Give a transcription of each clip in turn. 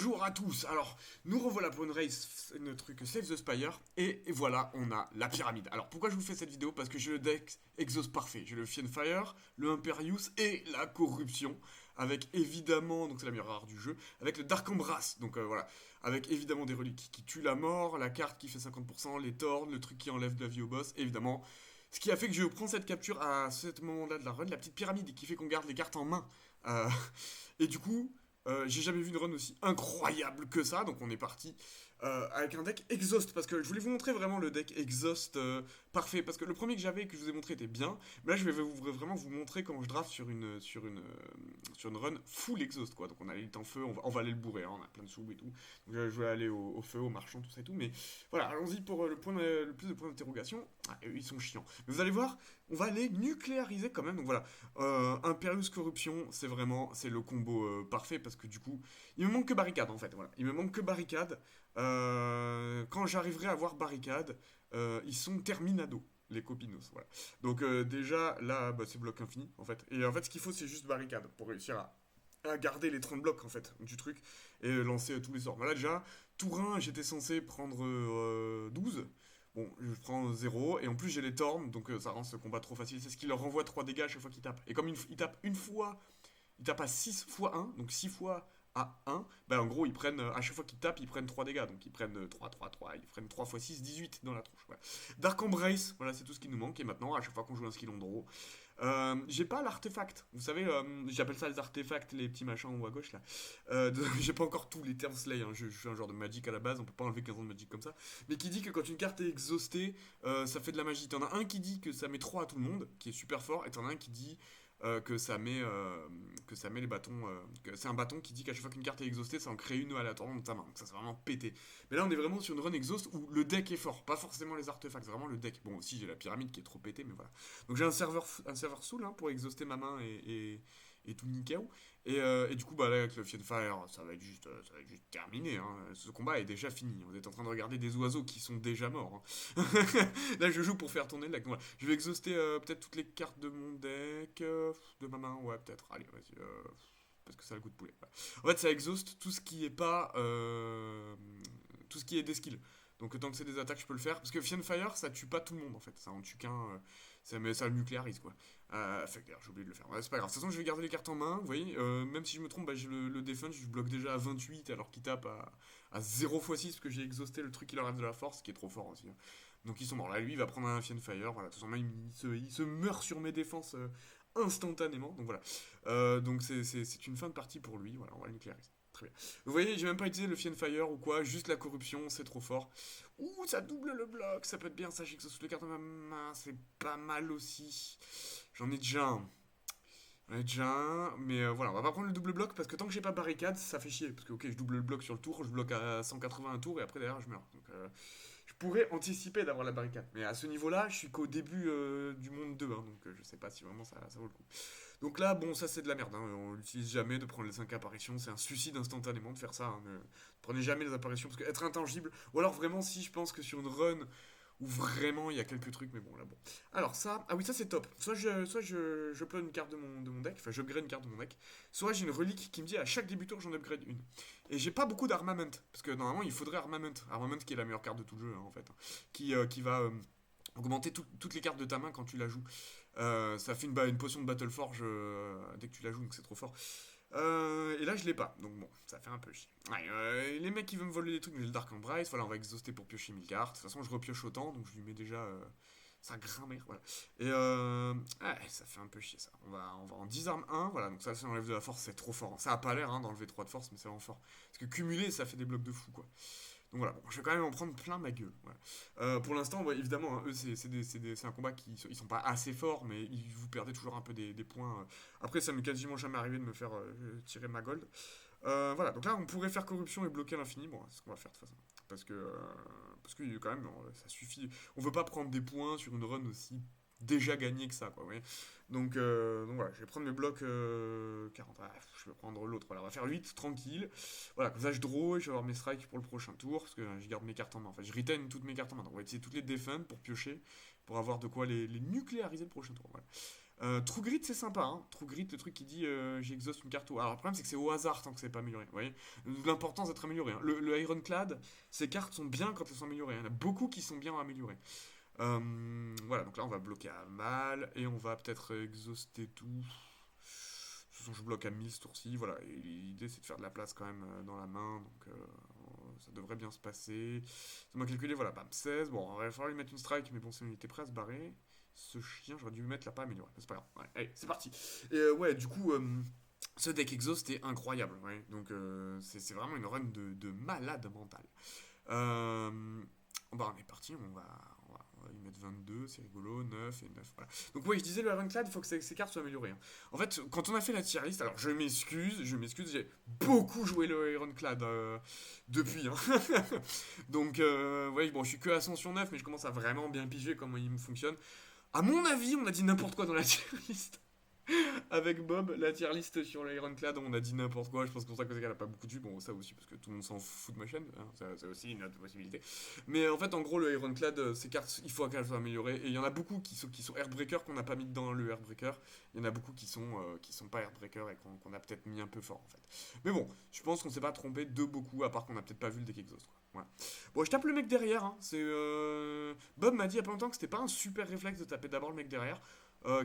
Bonjour à tous. Alors, nous revoilà pour une race, une truc Save the Spire, et voilà, on a la pyramide. Alors, pourquoi je vous fais cette vidéo? Parce que j'ai le deck exhaust parfait. J'ai le Fiendfire, le Imperius et la corruption, avec évidemment, donc c'est la meilleure rare du jeu, avec le Dark Embrace. Donc voilà, avec évidemment des reliques qui tuent la mort, la carte qui fait 50%, les Thorns, le truc qui enlève de la vie au boss, évidemment. Ce qui a fait que je prends cette capture à ce moment-là de la run, la petite pyramide qui fait qu'on garde les cartes en main. Euh, et du coup, j'ai jamais vu une run aussi incroyable que ça, donc on est parti avec un deck exhaust, parce que je voulais vous montrer vraiment le deck exhaust parfait, parce que le premier que j'avais et que je vous ai montré était bien, mais là je vais vraiment vous montrer comment je draft sur une run full exhaust, quoi. Donc on a l'élite en feu, on va aller le bourrer, hein, on a plein de sous et tout, donc je vais aller au feu, au marchand, tout ça et tout, mais voilà, allons-y pour le plus de points d'interrogation. Ah, ils sont chiants. Mais vous allez voir, on va les nucléariser quand même, donc voilà. Imperius Corruption, c'est le combo parfait parce que du coup, il me manque que barricade en fait. Voilà, il me manque que barricade. Quand j'arriverai à voir barricade, ils sont terminado. Les copinos, voilà. Donc déjà, là, bah, c'est bloc infini, en fait. Et en fait, ce qu'il faut, c'est juste barricade pour réussir à garder les 30 blocs, en fait, du truc, et lancer tous les sorts. Voilà, déjà, tour 1, j'étais censé prendre 12. Bon, je prends 0, et en plus j'ai les Thorns, donc ça rend ce combat trop facile. C'est ce qui leur renvoie 3 dégâts à chaque fois qu'ils tapent. Et comme ils tapent une fois, ils tapent à 6 fois 1, donc 6 fois à 1, bah en gros ils prennent, à chaque fois qu'ils tapent, ils prennent 3 dégâts. Donc ils prennent 3, ils prennent 3 fois 6, 18 dans la tronche. Voilà. Dark Embrace, voilà, c'est tout ce qui nous manque. Et maintenant, à chaque fois qu'on joue un skill en draw, j'ai pas l'artefact. Vous savez, j'appelle ça les artefacts, les petits machins en haut à gauche là. J'ai pas encore tous les termes slay, hein. Je suis un genre de magic à la base, on peut pas enlever 15 ans de magic comme ça. Mais qui dit que quand une carte est exhaustée, ça fait de la magie. T'en as un qui dit que ça met 3 à tout le monde, qui est super fort, et t'en as un qui dit que ça met les bâtons. Que c'est un bâton qui dit qu'à chaque fois qu'une carte est exhaustée, ça en crée une aléatoirement de ta main. Donc ça, c'est vraiment pété. Mais là, on est vraiment sur une run exhaust où le deck est fort, pas forcément les artefacts, c'est vraiment le deck. Bon, aussi, j'ai la pyramide qui est trop pété, mais voilà. Donc j'ai un serveur soul hein, pour exhauster ma main et tout nickel. Et du coup, bah, là, avec le Fiendfire, ça va être juste terminé. Hein. Ce combat est déjà fini. Vous êtes en train de regarder des oiseaux qui sont déjà morts. Hein. Là, je joue pour faire tourner le deck. Donc, voilà. Je vais exhauster peut-être toutes les cartes de mon deck. De ma main, ouais, peut-être. Allez, vas-y. Parce que ça a le goût de poulet. Voilà. En fait, ça exhauste tout ce qui est pas. Tout ce qui est des skills. Donc tant que c'est des attaques, je peux le faire. Parce que Fiendfire, ça tue pas tout le monde en fait. Ça en tue qu'un. Ça le nucléarise quoi. Fait que d'ailleurs, j'ai oublié de le faire. Ouais, c'est pas grave. De toute façon, je vais garder les cartes en main. Vous voyez, même si je me trompe, bah, j'ai le defense, je bloque déjà à 28 alors qu'il tape à 0 x 6 parce que j'ai exhausté le truc qui leur reste de la force, qui est trop fort aussi. Hein. Donc ils sont morts. Là, lui, il va prendre un Fiendfire. Voilà, de toute façon, il se meurt sur mes défenses instantanément. Donc voilà. Donc c'est une fin de partie pour lui. Voilà, on va le nucléariser. Très bien. Vous voyez, j'ai même pas utilisé le Fiendfire ou quoi, juste la corruption, c'est trop fort. Ouh, ça double le bloc, ça peut être bien, sachez que sous les cartes de ma main, c'est pas mal aussi. J'en ai déjà un. J'en ai déjà un, mais voilà, on va pas prendre le double bloc parce que tant que j'ai pas barricade, ça fait chier. Parce que, ok, je double le bloc sur le tour, je bloque à 180 un tour et après derrière je meurs. Donc, je pourrais anticiper d'avoir la barricade. Mais à ce niveau-là, je suis qu'au début du monde 2, hein, donc je sais pas si vraiment ça vaut le coup. Donc là, bon, ça c'est de la merde. Hein. On l'utilise jamais de prendre les 5 apparitions. C'est un suicide instantanément de faire ça. Hein. Ne prenez jamais les apparitions parce que être intangible. Ou alors vraiment, si je pense que sur une run où vraiment il y a quelques trucs, mais bon, là bon. Alors ça, ah oui, ça c'est top. Soit je upload une carte de mon deck, enfin j'upgrade une carte de mon deck. Soit j'ai une relique qui me dit à chaque début tour j'en upgrade une. Et j'ai pas beaucoup d'armament. Parce que normalement il faudrait armament. Armament qui est la meilleure carte de tout le jeu hein, en fait. Hein. Qui va. Augmenter toutes les cartes de ta main quand tu la joues. Ça fait une potion de Battleforge dès que tu la joues, donc c'est trop fort. Et là, je l'ai pas, donc bon, ça fait un peu chier. Ouais, les mecs qui veulent me voler des trucs, j'ai le Dark Embrace, voilà, on va exhauster pour piocher 1000 cartes. De toute façon, je repioche autant, donc je lui mets déjà sa grammaire, voilà. Et ouais, ça fait un peu chier ça. On va en 10 armes 1, voilà, donc ça enlève de la force, c'est trop fort. Hein. Ça a pas l'air hein, d'enlever 3 de force, mais c'est vraiment fort. Parce que cumuler, ça fait des blocs de fou, quoi. Donc voilà, bon, je vais quand même en prendre plein ma gueule. Voilà. Pour l'instant, ouais, évidemment, hein, eux, c'est un combat qui ils sont pas assez forts, mais vous perdez toujours un peu des points. Après, ça m'est quasiment jamais arrivé de me faire tirer ma gold. Voilà, donc là, on pourrait faire corruption et bloquer à l'infini. Bon, c'est ce qu'on va faire de toute façon. Parce que quand même, ça suffit. On veut pas prendre des points sur une run aussi déjà gagnée que ça, quoi. Ouais. Donc voilà, je vais prendre mes blocs 40. Ah, je vais prendre l'autre. Voilà, on va faire 8, tranquille. Voilà, comme ça je draw et je vais avoir mes strikes pour le prochain tour. Parce que je garde mes cartes en main. Enfin, je retain toutes mes cartes en main. Donc on va utiliser toutes les defend pour piocher. Pour avoir de quoi les nucléariser le prochain tour. Voilà. True Grit, c'est sympa, hein. True Grit, le truc qui dit j'exauce une carte au. Alors, le problème, c'est que c'est au hasard tant que c'est pas amélioré. Vous voyez, l'important, c'est d'être amélioré, hein. Le Ironclad, ces cartes sont bien quand elles sont améliorées, hein. Il y en a beaucoup qui sont bien améliorées. Voilà, donc là, on va bloquer à mal et on va peut-être exhauster tout. De toute façon, je bloque à 1000 ce tour-ci. Voilà, et l'idée, c'est de faire de la place quand même dans la main. Donc, ça devrait bien se passer. Ça m'a calculé, voilà, bam, 16. Bon, il va falloir lui mettre une strike, mais bon, c'est une unité prêt à se barrer. Ce chien, j'aurais dû lui mettre là pas amélioré. C'est pas grave. Ouais, allez, c'est parti. Et ouais, du coup, ce deck exhaust est incroyable. Ouais. Donc, c'est vraiment une run de malade mental. Bah, on est parti, on va lui mettre 22, c'est rigolo, 9 et 9, voilà. Donc ouais, je disais, le Ironclad, il faut que ces cartes soient améliorées, hein. En fait, quand on a fait la tier list, alors je m'excuse, j'ai beaucoup joué le Ironclad depuis, hein. Donc, ouais, bon, je suis que Ascension 9, mais je commence à vraiment bien piger comment il me fonctionne. À mon avis, on a dit n'importe quoi dans la tier list. Avec Bob, la tier list sur l'Ironclad, on a dit n'importe quoi. Je pense que c'est pour ça qu'elle a pas beaucoup de vues. Bon, ça aussi, parce que tout le monde s'en fout de ma chaîne, hein. C'est aussi une autre possibilité. Mais en fait, en gros, le Ironclad, ces cartes, il faut qu'elles soient améliorées. Et il y en a beaucoup qui sont Airbreaker qu'on n'a pas mis dans le Airbreaker. Il y en a beaucoup qui sont pas Airbreaker et qu'on a peut-être mis un peu fort, en fait. Mais bon, je pense qu'on s'est pas trompé de beaucoup, à part qu'on a peut-être pas vu le deck exhaust, quoi. Voilà. Bon, je tape le mec derrière, hein. Bob m'a dit il y a pas longtemps que c'était pas un super réflexe de taper d'abord le mec derrière.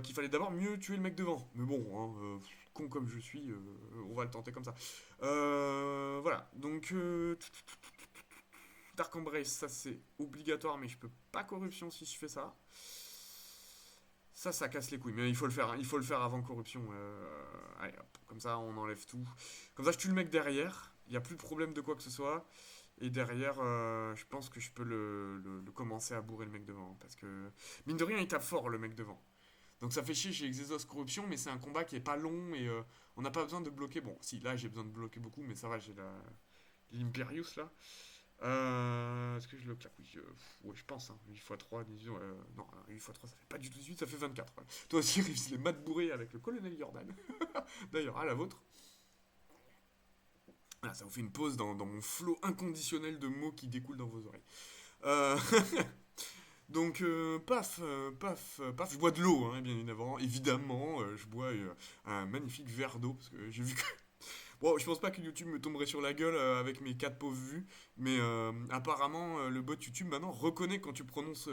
Qu'il fallait d'abord mieux tuer le mec devant. Mais bon, hein, con comme je suis, on va le tenter comme ça. Voilà, donc Dark Embrace, ça c'est obligatoire, mais je peux pas corruption si je fais ça. Ça casse les couilles, mais il faut le faire, hein. Il faut le faire avant corruption. Allez, hop, comme ça on enlève tout. Comme ça je tue le mec derrière, il n'y a plus de problème de quoi que ce soit. Et derrière, je pense que je peux le commencer à bourrer le mec devant. Parce que, mine de rien, il tape fort le mec devant. Donc ça fait chier, j'ai Exesos Corruption, mais c'est un combat qui est pas long et on n'a pas besoin de bloquer. Bon, si, là j'ai besoin de bloquer beaucoup, mais ça va, j'ai l'Imperius là. Est-ce que je le claque? Oui, ouais, je pense, hein. 8 x 3, 18, non, 8 x 3, ça fait pas du tout 18, ça fait 24. Voilà. Toi aussi, réussis les maths bourrés avec le colonel Jordan. D'ailleurs, à la vôtre. Voilà, ça vous fait une pause dans mon flot inconditionnel de mots qui découlent dans vos oreilles. Euh, Donc, paf, je bois de l'eau, hein, bien évidemment, je bois un magnifique verre d'eau, parce que j'ai vu que... Bon, je pense pas que YouTube me tomberait sur la gueule avec mes 4 pauvres vues, mais apparemment, le bot YouTube maintenant reconnaît quand tu prononces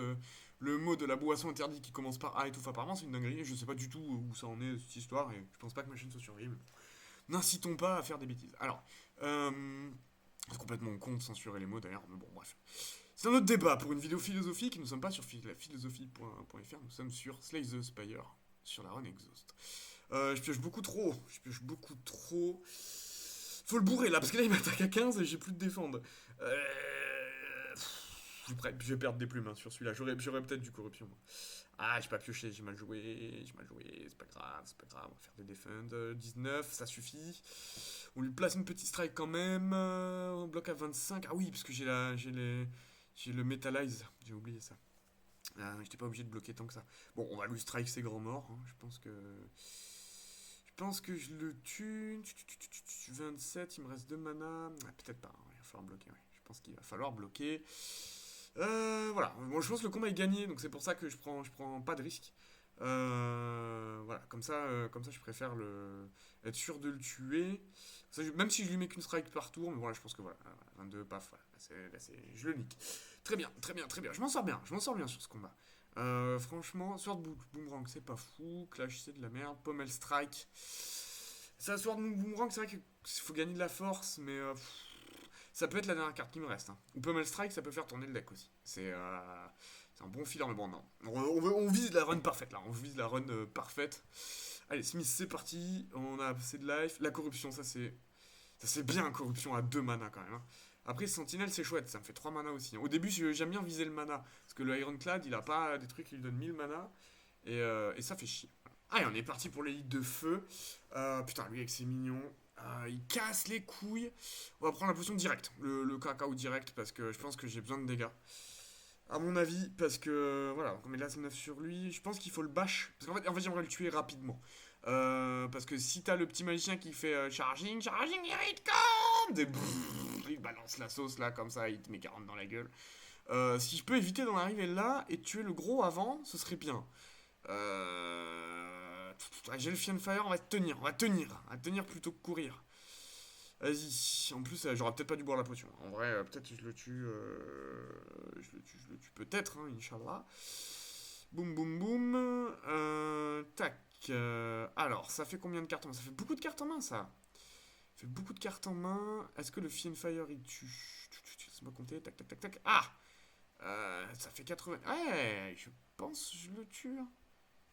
le mot de la boisson interdite qui commence par A et tout, apparemment c'est une dinguerie, je sais pas du tout où ça en est, cette histoire, et je pense pas que ma chaîne soit surveillée, mais bon. N'incitons pas à faire des bêtises. Alors, c'est complètement con de censurer les mots d'ailleurs, mais bon, bref. C'est un autre débat pour une vidéo philosophique. Nous ne sommes pas sur la philosophie.fr, nous sommes sur Slay the Spire, sur la run exhaust. Je pioche beaucoup trop. Faut le bourrer là, parce que là il m'attaque à 15 et j'ai plus de défendre. Je vais perdre des plumes, hein, sur celui-là. J'aurais peut-être du corruption, moi. Ah, j'ai pas pioché, j'ai mal joué, c'est pas grave, on va faire des defend. 19, ça suffit. On lui place une petite strike quand même. On bloque à 25. Ah oui, parce que j'ai le Metalize, j'ai oublié ça. J'étais pas obligé de bloquer tant que ça. Bon, on va lui strike ses grands morts, hein. Je pense que je le tue. 27, il me reste 2 mana. Ah, peut-être pas, hein. Il va falloir bloquer, ouais. Je pense qu'il va falloir bloquer. Voilà, bon, je pense que le combat est gagné, donc c'est pour ça que je prends pas de risque. Voilà, comme ça, je préfère être sûr de le tuer. Ça, même si je lui mets qu'une strike par tour, mais voilà, je pense que voilà, 22, paf, voilà, je le nique. Très bien. Je m'en sors bien sur ce combat. Franchement, Sword Boomerang, c'est pas fou. Clash, c'est de la merde. Pommel Strike. Ça, Sword Boomerang, c'est vrai qu'il faut gagner de la force, mais ça peut être la dernière carte qui me reste, hein. Ou Pummel Strike, ça peut faire tourner le deck aussi. C'est un bon filant, mais bon, non. On vise la run parfaite, là. On vise la run parfaite. Allez, Smith, c'est parti. On a assez de life. La corruption, ça c'est bien, corruption à 2 mana quand même, hein. Après, Sentinelle, c'est chouette. Ça me fait 3 mana aussi, hein. Au début, j'aime bien viser le mana. Parce que le Ironclad, il a pas des trucs qui lui donnent 1000 mana. Et ça fait chier. Allez, on est parti pour l'élite de feu. Putain, lui avec ses mignons. Il casse les couilles. On va prendre la potion directe. Le cacao direct parce que je pense que j'ai besoin de dégâts. À mon avis, parce que voilà, on met là c'est 9 sur lui. Je pense qu'il faut le bash. Parce qu'en fait j'aimerais le tuer rapidement. Parce que si t'as le petit magicien qui fait charging, irrite comme il balance la sauce là comme ça, il te met 40 dans la gueule. Si je peux éviter d'en arriver là et tuer le gros avant, ce serait bien. J'ai le Fiendfire, on va tenir, on va tenir. On va tenir plutôt que courir. Vas-y. En plus, j'aurais peut-être pas dû boire la potion. En vrai, peut-être je le tue. Je le tue peut-être, hein, Inch'Allah. Boum, boum, boum. Tac. Alors, ça fait combien de cartes en main? Ça fait beaucoup de cartes en main, ça. Ça fait beaucoup de cartes en main. Est-ce que le Fiendfire, il tue? Laisse-moi compter. Tac, tac, tac, tac. Ah! Ça fait 80. Ouais, je pense que je le tue, hein.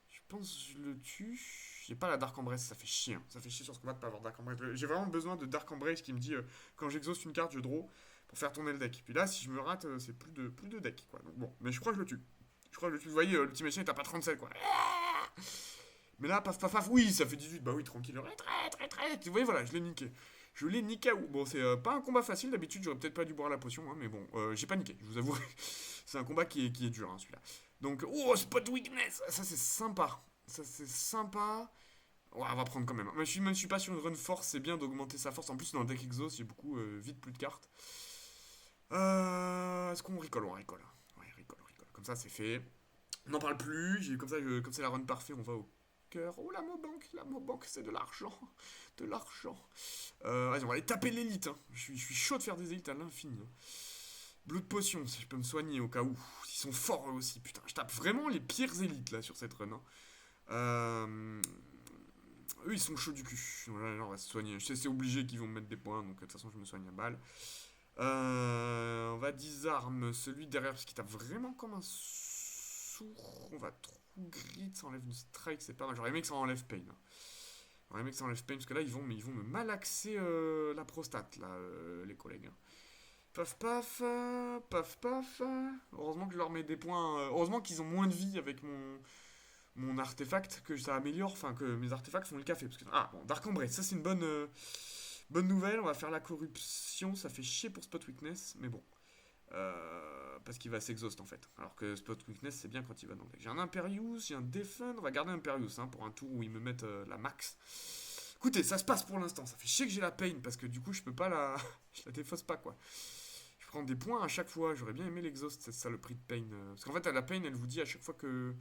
Je pense que je le tue. J'ai pas la Dark Embrace, ça fait chier, hein. Ça fait chier sur ce combat de pas avoir Dark Embrace. J'ai vraiment besoin de Dark Embrace qui me dit quand j'exauce une carte, je draw pour faire tourner le deck. Puis là, si je me rate, c'est plus de deck, quoi. Donc bon, mais je crois que je le tue. Je crois que je le tue. Vous voyez, l'ultimation est à pas 37, quoi. Mais là, paf, paf, paf, oui, ça fait 18. Bah oui, tranquille. Retraite, retraite. Vous voyez, voilà, je l'ai niqué. Je l'ai niqué à où? Bon, c'est pas un combat facile. D'habitude, j'aurais peut-être pas dû boire la potion, hein, mais bon, j'ai pas niqué, je vous avoue. C'est un combat qui est dur, hein, celui-là. Donc, oh, Spot Weakness. Ça, c'est sympa. Ça, c'est sympa. Ouais, on va prendre quand même. Je suis pas sur une run force, c'est bien d'augmenter sa force. En plus, dans le deck exhaust, j'ai beaucoup vite plus de cartes. Est-ce qu'on recall? On recall. Ouais, recall, recall. Comme ça, c'est fait. On n'en parle plus. Comme c'est la run parfait, on va au cœur. Oh, la Mobank, c'est de l'argent. De l'argent. Vas-y, on va aller taper l'élite, hein. Je suis chaud de faire des élites à l'infini, hein. Blood Potion, si je peux me soigner au cas où. Ils sont forts eux aussi. Putain, je tape vraiment les pires élites là sur cette run, hein. Eux, ils sont chauds du cul. Là, on va se soigner. Je sais, c'est obligé qu'ils vont me mettre des points, donc de toute façon, je me soigne à balle. On va disarme celui derrière, parce qu'il tape vraiment comme un sourd. On va trop grit, ça enlève une strike, c'est pas mal. J'aurais aimé que ça enlève pain, hein. J'aurais aimé que ça enlève pain, parce que là, ils vont me malaxer la prostate, là, les collègues, hein. Paf paf, paf paf. Heureusement que je leur mets des points. Heureusement qu'ils ont moins de vie avec mon artefact, que ça améliore, enfin que mes artefacts font le café. Parce que, ah bon, Dark Embrace, ça c'est une bonne nouvelle. On va faire la corruption, ça fait chier pour Spot Weakness, mais bon. Parce qu'il va s'exhaust en fait. Alors que Spot Weakness c'est bien quand il va dans le deck. J'ai un Imperius, j'ai un Defend, on va garder Imperius, hein, pour un tour où ils me mettent la max. Écoutez, ça se passe pour l'instant. Ça fait chier que j'ai la pain parce que du coup je peux pas la. Je la défausse pas quoi. Je prends des points à chaque fois. J'aurais bien aimé l'exhaust, c'est ça le prix de pain. Parce qu'en fait, à la pain, elle vous dit à chaque fois que.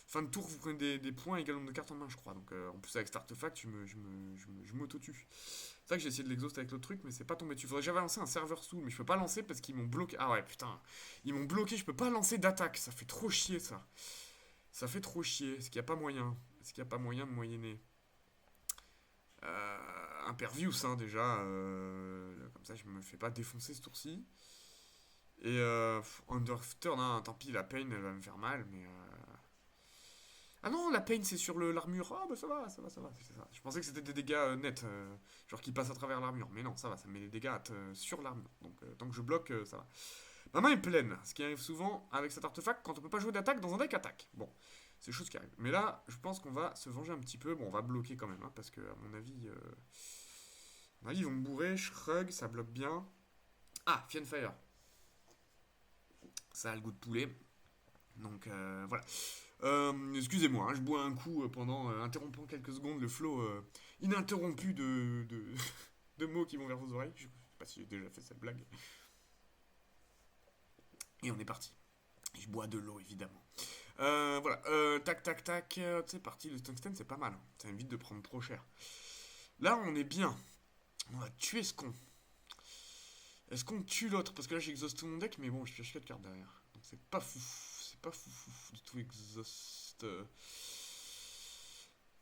Fin de tour, vous prenez des points égal nombre de cartes en main, je crois. Donc en plus, avec cet artefact, je m'auto-tue. C'est vrai que j'ai essayé de l'exhaust avec l'autre truc, mais c'est pas tombé dessus. Faudrait que j'avais lancé un serveur soul, mais je peux pas lancer parce qu'ils m'ont bloqué. Ah ouais, putain. Ils m'ont bloqué, je peux pas lancer d'attaque. Ça fait trop chier, ça. Ça fait trop chier. Est-ce qu'il y a pas moyen? Est-ce qu'il y a pas moyen de moyenner? Impervious, hein, déjà. Comme ça, je me fais pas défoncer ce tour-ci. Et Underturn, hein, tant pis, la pain, elle va me faire mal, mais. Ah non, la pain, c'est sur l'armure. Ah, bah ça va, ça va, ça va. C'est ça. Je pensais que c'était des dégâts nets, genre qui passent à travers l'armure. Mais non, ça va, ça me met des dégâts sur l'armure. Donc, tant que je bloque, ça va. Ma main est pleine, ce qui arrive souvent avec cet artefact quand on peut pas jouer d'attaque dans un deck attaque. Bon, c'est des choses qui arrivent. Mais là, je pense qu'on va se venger un petit peu. Bon, on va bloquer quand même, hein, parce que, à mon avis, ils vont me bourrer. Shrug, ça bloque bien. Ah, Fiendfire. Ça a le goût de poulet. Donc, voilà. Excusez-moi, hein, je bois un coup pendant interrompant quelques secondes le flow ininterrompu de mots qui vont vers vos oreilles. Je sais pas si j'ai déjà fait cette blague. Et on est parti. Je bois de l'eau, évidemment. Voilà, tac, tac, tac. C'est parti, le tungstène, c'est pas mal, hein. Ça évite de prendre trop cher. Là, on est bien. On va tuer ce con. Est-ce qu'on tue l'autre? Parce que là, j'exhauste tout mon deck, mais bon, je pioche 4 cartes derrière. Donc c'est pas fou. C'est pas fou du tout exhaust.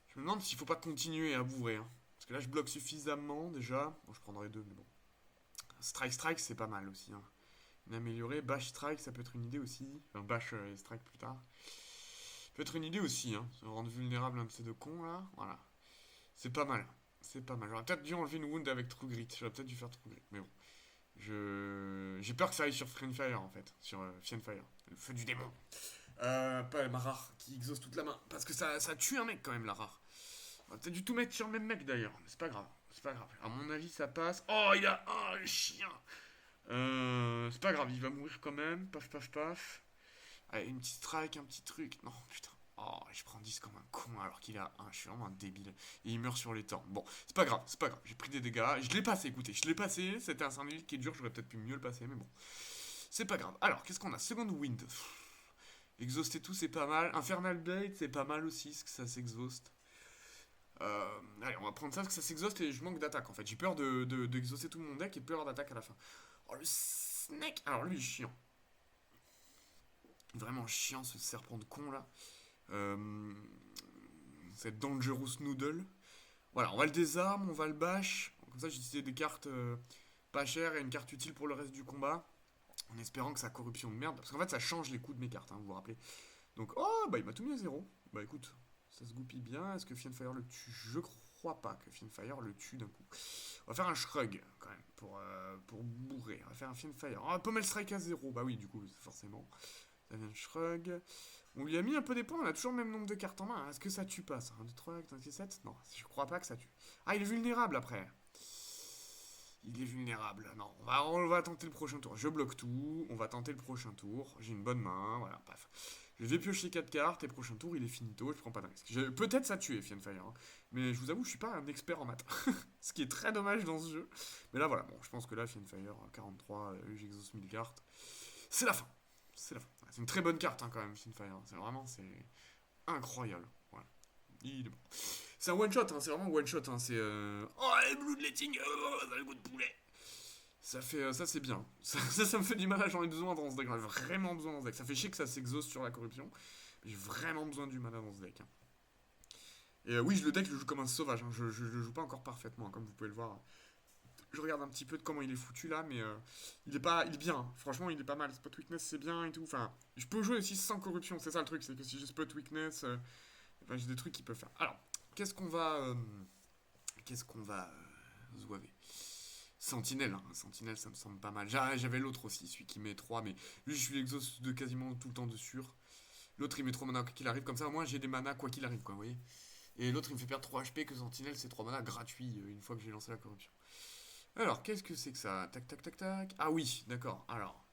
Je me demande s'il faut pas continuer à bourrer, hein. Parce que là, je bloque suffisamment déjà. Bon, je prendrai deux, mais bon. Strike, c'est pas mal aussi, hein. Une améliorée. Bash Strike, ça peut être une idée aussi. Enfin, Bash et Strike plus tard. Ça peut être une idée aussi, hein. Ça rendre vulnérable un de ces deux cons là. Voilà. C'est pas mal. C'est pas mal. J'aurais peut-être dû enlever une wound avec True Grit. J'aurais peut-être dû faire True Grit. Mais bon. J'ai peur que ça aille sur Fiendfire en fait. Sur Fiendfire. Le feu du démon. Pas ma rare qui exauce toute la main. Parce que ça tue un mec quand même, la rare. On va peut-être du tout mettre sur le même mec d'ailleurs. Mais c'est pas grave. C'est pas grave. À mon avis, ça passe. Oh, il a. Oh, le chien. C'est pas grave, il va mourir quand même. Paf, paf, paf. Allez, une petite strike, un petit truc. Non, putain. Oh, je prends 10 comme un con alors qu'il a 1. Je suis vraiment un débile. Et il meurt sur les temps. Bon, c'est pas grave, c'est pas grave. J'ai pris des dégâts. Je l'ai passé, écoutez. Je l'ai passé. C'était un 5 minutes qui est dur. J'aurais peut-être pu mieux le passer, mais bon. C'est pas grave. Alors, qu'est-ce qu'on a? Second Wind. Exhauster tout, c'est pas mal. Infernal Blade, c'est pas mal aussi, parce que ça s'exhauste. Allez, on va prendre ça parce que ça s'exhauste et je manque d'attaque en fait. J'ai peur d'exhauster tout mon deck et peur d'attaque à la fin. Oh, le Snake! Alors lui, il est chiant. Vraiment chiant ce serpent de con là. Euh, Cette Dangerous Noodle. Voilà, on va le désarme, on va le bash. Comme ça, j'ai utilisé des cartes pas chères et une carte utile pour le reste du combat. En espérant que sa corruption de merde. Parce qu'en fait, ça change les coups de mes cartes, hein, vous vous rappelez. Donc, oh, bah il m'a tout mis à zéro. Bah écoute, ça se goupille bien. Est-ce que Fiendfire le tue? Je crois pas que Fiendfire le tue d'un coup. On va faire un shrug quand même pour bourrer. On va faire un Fiendfire. Oh, Pommel Strike à zéro. Bah oui, du coup, forcément. Ça vient de shrug. On lui a mis un peu des points, on a toujours le même nombre de cartes en main. Est-ce que ça tue pas ça? 1, 2, 3, 4, 5, 6, 7? Non, je crois pas que ça tue. Ah, il est vulnérable après. Il est vulnérable. Non, on va tenter le prochain tour. Je bloque tout. On va tenter le prochain tour. J'ai une bonne main. Voilà, paf. Je vais piocher 4 cartes et prochain tour, il est finito. Je prends pas de risque. Peut-être ça tuer Fiendfire. Hein. Mais je vous avoue, je suis pas un expert en maths. Ce qui est très dommage dans ce jeu. Mais là, voilà. Bon, je pense que là, Fiendfire, 43, j'exauce 1000 cartes. C'est la fin. C'est la fin. C'est une très bonne carte hein, quand même, Fiendfire. C'est vraiment, c'est incroyable. Voilà. Il est bon. C'est un one shot, hein, c'est vraiment one shot. Hein, c'est oh, les bloodletting, ça a le goût de poulet. Ça fait ça c'est bien. Ça me fait du mal, j'en ai besoin dans ce deck. J'en ai vraiment besoin dans ce deck. Ça fait chier que ça s'exauce sur la corruption. J'ai vraiment besoin du mana dans ce deck. Hein. Et oui, le deck, je le joue comme un sauvage. Hein. Je le joue pas encore parfaitement, hein, comme vous pouvez le voir. Je regarde un petit peu de comment il est foutu là, mais il est bien. Hein. Franchement, il est pas mal. Spot weakness, c'est bien et tout. Enfin, je peux jouer aussi sans corruption. C'est ça le truc, c'est que si j'ai spot weakness, enfin, j'ai des trucs qui peuvent faire. Alors, qu'est-ce qu'on va zouaver? Sentinelle, hein. Sentinelle, ça me semble pas mal. J'avais l'autre aussi, celui qui met 3, mais lui, je suis exhaust de quasiment tout le temps de sûr. L'autre, il met 3 mana quoi qu'il arrive, comme ça, au moins, j'ai des mana quoi qu'il arrive, quoi, vous voyez. Et l'autre, il me fait perdre 3 HP, que Sentinelle, c'est 3 mana gratuits une fois que j'ai lancé la corruption. Alors, qu'est-ce que c'est que ça? Tac, tac, tac, tac. Ah oui, d'accord. Alors,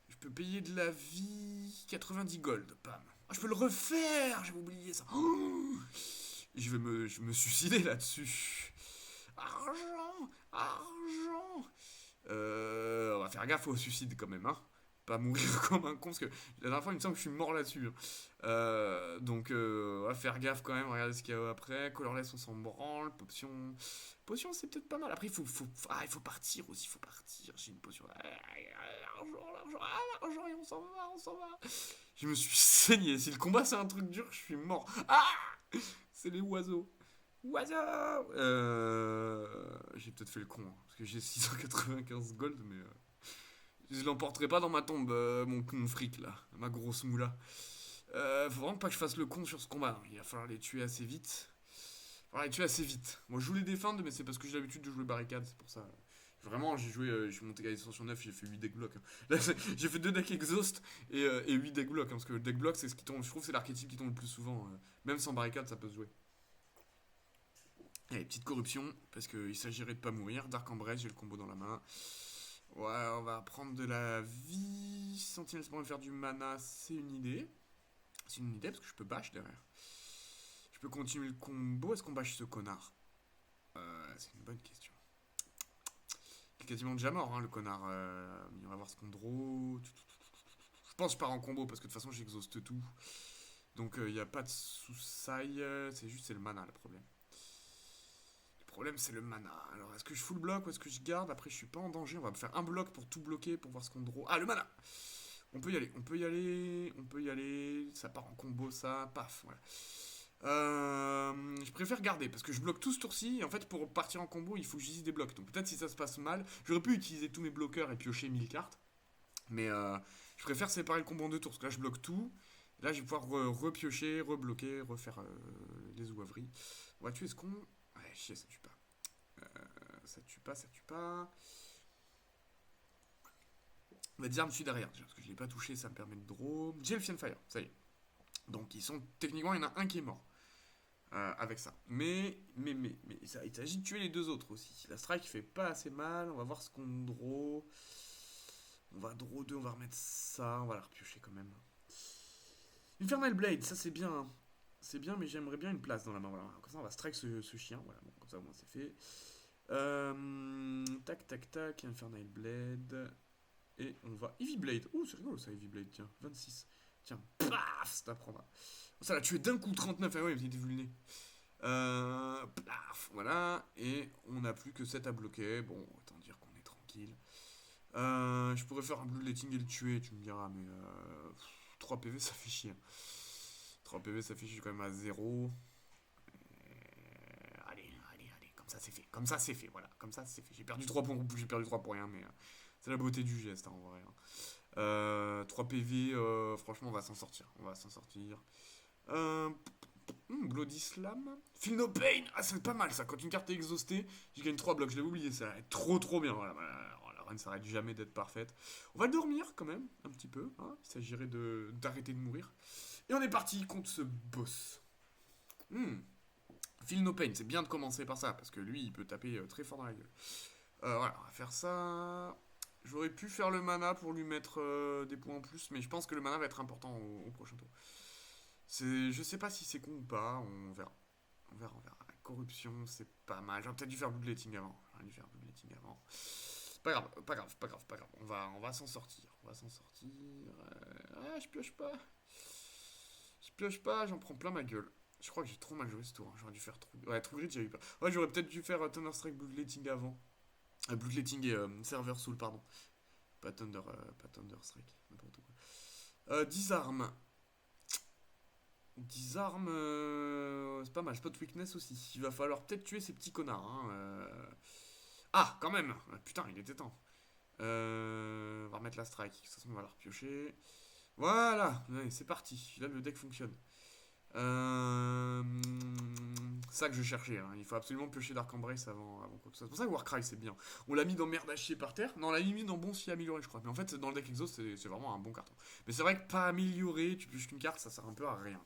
je peux payer de la vie 90 gold, pam. Ah, je peux le refaire, j'avais oublié ça. Oh, je vais me suicider là-dessus. Argent, argent. On va faire gaffe au suicide quand même, hein. Pas mourir comme un con, parce que la dernière fois, il me semble que je suis mort là-dessus. Hein. Donc, on va faire gaffe quand même. Regardez ce qu'il y a après. Colorless, on s'en branle. Potion, potion, c'est peut-être pas mal. Après, il faut partir aussi. Il faut partir. J'ai une potion. L'argent, l'argent, l'argent, et on s'en va, on s'en va. Je me suis saigné. Si le combat c'est un truc dur, je suis mort. Ah, c'est les oiseaux. Oiseaux. J'ai peut-être fait le con, hein, parce que j'ai 695 gold, mais je l'emporterai pas dans ma tombe, mon fric là, ma grosse moula. Faut vraiment pas que je fasse le con sur ce combat. Il va falloir les tuer assez vite. Moi, je joue les défendre, mais c'est parce que j'ai l'habitude de jouer barricade, c'est pour ça. Vraiment, je suis monté à Ascension 9, j'ai fait 8 deck block. Hein. Là, j'ai fait 2 decks exhaust et 8 deck block. Hein, parce que le deck block, c'est ce qui tombe, je trouve, c'est l'archétype qui tombe le plus souvent. Même sans barricade, ça peut se jouer. Allez, petite corruption, parce qu'il s'agirait de pas mourir. Dark Embrace, j'ai le combo dans la main. Ouais, on va prendre de la vie. Sentinelle, c'est pour me faire du mana, c'est une idée. C'est une idée, parce que je peux bash derrière. Je peux continuer le combo. Est-ce qu'on bash ce connard? C'est une bonne question. Il est quasiment déjà mort, hein, le connard. On va voir ce qu'on draw. Je pense que je pars en combo, parce que de toute façon, j'exhauste tout. Donc, il n'y a pas de sous-saille. C'est le mana, le problème. Le problème, c'est le mana. Alors, est-ce que je full block ou est-ce que je garde? Après, je suis pas en danger. On va me faire un bloc pour tout bloquer, pour voir ce qu'on draw. Ah, le mana! On peut y aller, on peut y aller, on peut y aller. Ça part en combo, ça. Paf, voilà. Je préfère garder parce que je bloque tout ce tour-ci. Et en fait, pour partir en combo, il faut que j'utilise des blocs. Donc, peut-être si ça se passe mal, j'aurais pu utiliser tous mes bloqueurs et piocher 1000 cartes. Mais je préfère séparer le combo en 2 tours parce que là, je bloque tout. Là, je vais pouvoir repiocher, rebloquer, refaire les ouaveries. On va tuer ce con. Ouais, chier, ça tue pas. Ça tue pas, ça tue pas. On va dire, je suis derrière déjà, parce que je l'ai pas touché, ça me permet de draw. J'ai le Fiendfire, ça y est. Donc, ils sont. Techniquement, il y en a un qui est mort. Avec ça. Mais ça, il s'agit de tuer les 2 autres aussi. La strike fait pas assez mal. On va voir ce qu'on draw. On va draw 2, on va remettre ça. On va la repiocher quand même. Infernal Blade, ça c'est bien. Hein. C'est bien, mais j'aimerais bien une place dans la main. Voilà. Comme ça, on va strike ce chien. Voilà, bon, comme ça, au moins, c'est fait. Tac, tac, tac. Infernal Blade. Et on va. Heavy Blade. Ouh, c'est rigolo ça, Heavy Blade, tiens. 26. Tiens, paf, ça t'apprendra. Ça l'a tué d'un coup, 39. Ah ouais, il était vu le nez. Plaf, voilà. Et on n'a plus que 7 à bloquer. Bon, autant dire qu'on est tranquille. Je pourrais faire un bloodletting et le tuer, tu me diras, mais 3 PV ça fait chier. 3 PV ça fait chier, je suis quand même à 0. Allez, allez, allez, comme ça c'est fait. Comme ça c'est fait, voilà. Comme ça c'est fait. J'ai perdu 3 pour rien, mais c'est la beauté du geste, hein, en vrai. 3 PV, franchement, on va s'en sortir. On va s'en sortir. Euh, Bloody Slam. Feel No Pain. Ah, c'est pas mal ça. Quand une carte est exhaustée, je gagne 3 blocs. Je l'avais oublié, ça. Trop trop bien. Voilà, voilà. La run s'arrête jamais d'être parfaite. On va dormir quand même, un petit peu. Hein. Il s'agirait d'arrêter de mourir. Et on est parti contre ce boss. Feel No Pain. C'est bien de commencer par ça. Parce que lui, il peut taper très fort dans la gueule. Voilà, on va faire ça. J'aurais pu faire le mana pour lui mettre des points en plus. Mais je pense que le mana va être important au prochain tour. Je sais pas si c'est con ou pas, on verra. On verra, on verra. La corruption, c'est pas mal. J'aurais peut-être dû faire bloodletting avant. J'aurais dû faire bloodletting avant. Pas grave, pas grave, pas grave, pas grave. On va s'en sortir. On va s'en sortir. Je pioche pas. Je pioche pas, j'en prends plein ma gueule. Je crois que j'ai trop mal joué ce tour. J'aurais dû faire trop. Ouais, trop grid, j'ai eu peur. Ouais, j'aurais peut-être dû faire Thunderstrike bloodletting avant. Bloodletting et Server Soul, pardon. Pas Thunderstrike, n'importe quoi. 10 armes. 10 armes, c'est pas mal. Spot Weakness aussi. Il va falloir peut-être tuer ces petits connards. Hein. Ah, quand même. Putain, il était temps. On va remettre la strike. De toute façon, on va la repiocher. Voilà, ouais, c'est parti. Là, le deck fonctionne. Ça que je cherchais. Hein. Il faut absolument piocher Dark Embrace avant quoi que ce soit. C'est pour ça que Warcry, c'est bien. On l'a mis dans merde à chier par terre. Non, on l'a mis dans bon si amélioré, je crois. Mais en fait, dans le deck Exhaust, c'est vraiment un bon carton. Mais c'est vrai que pas amélioré, tu pioches qu'une carte, ça sert un peu à rien.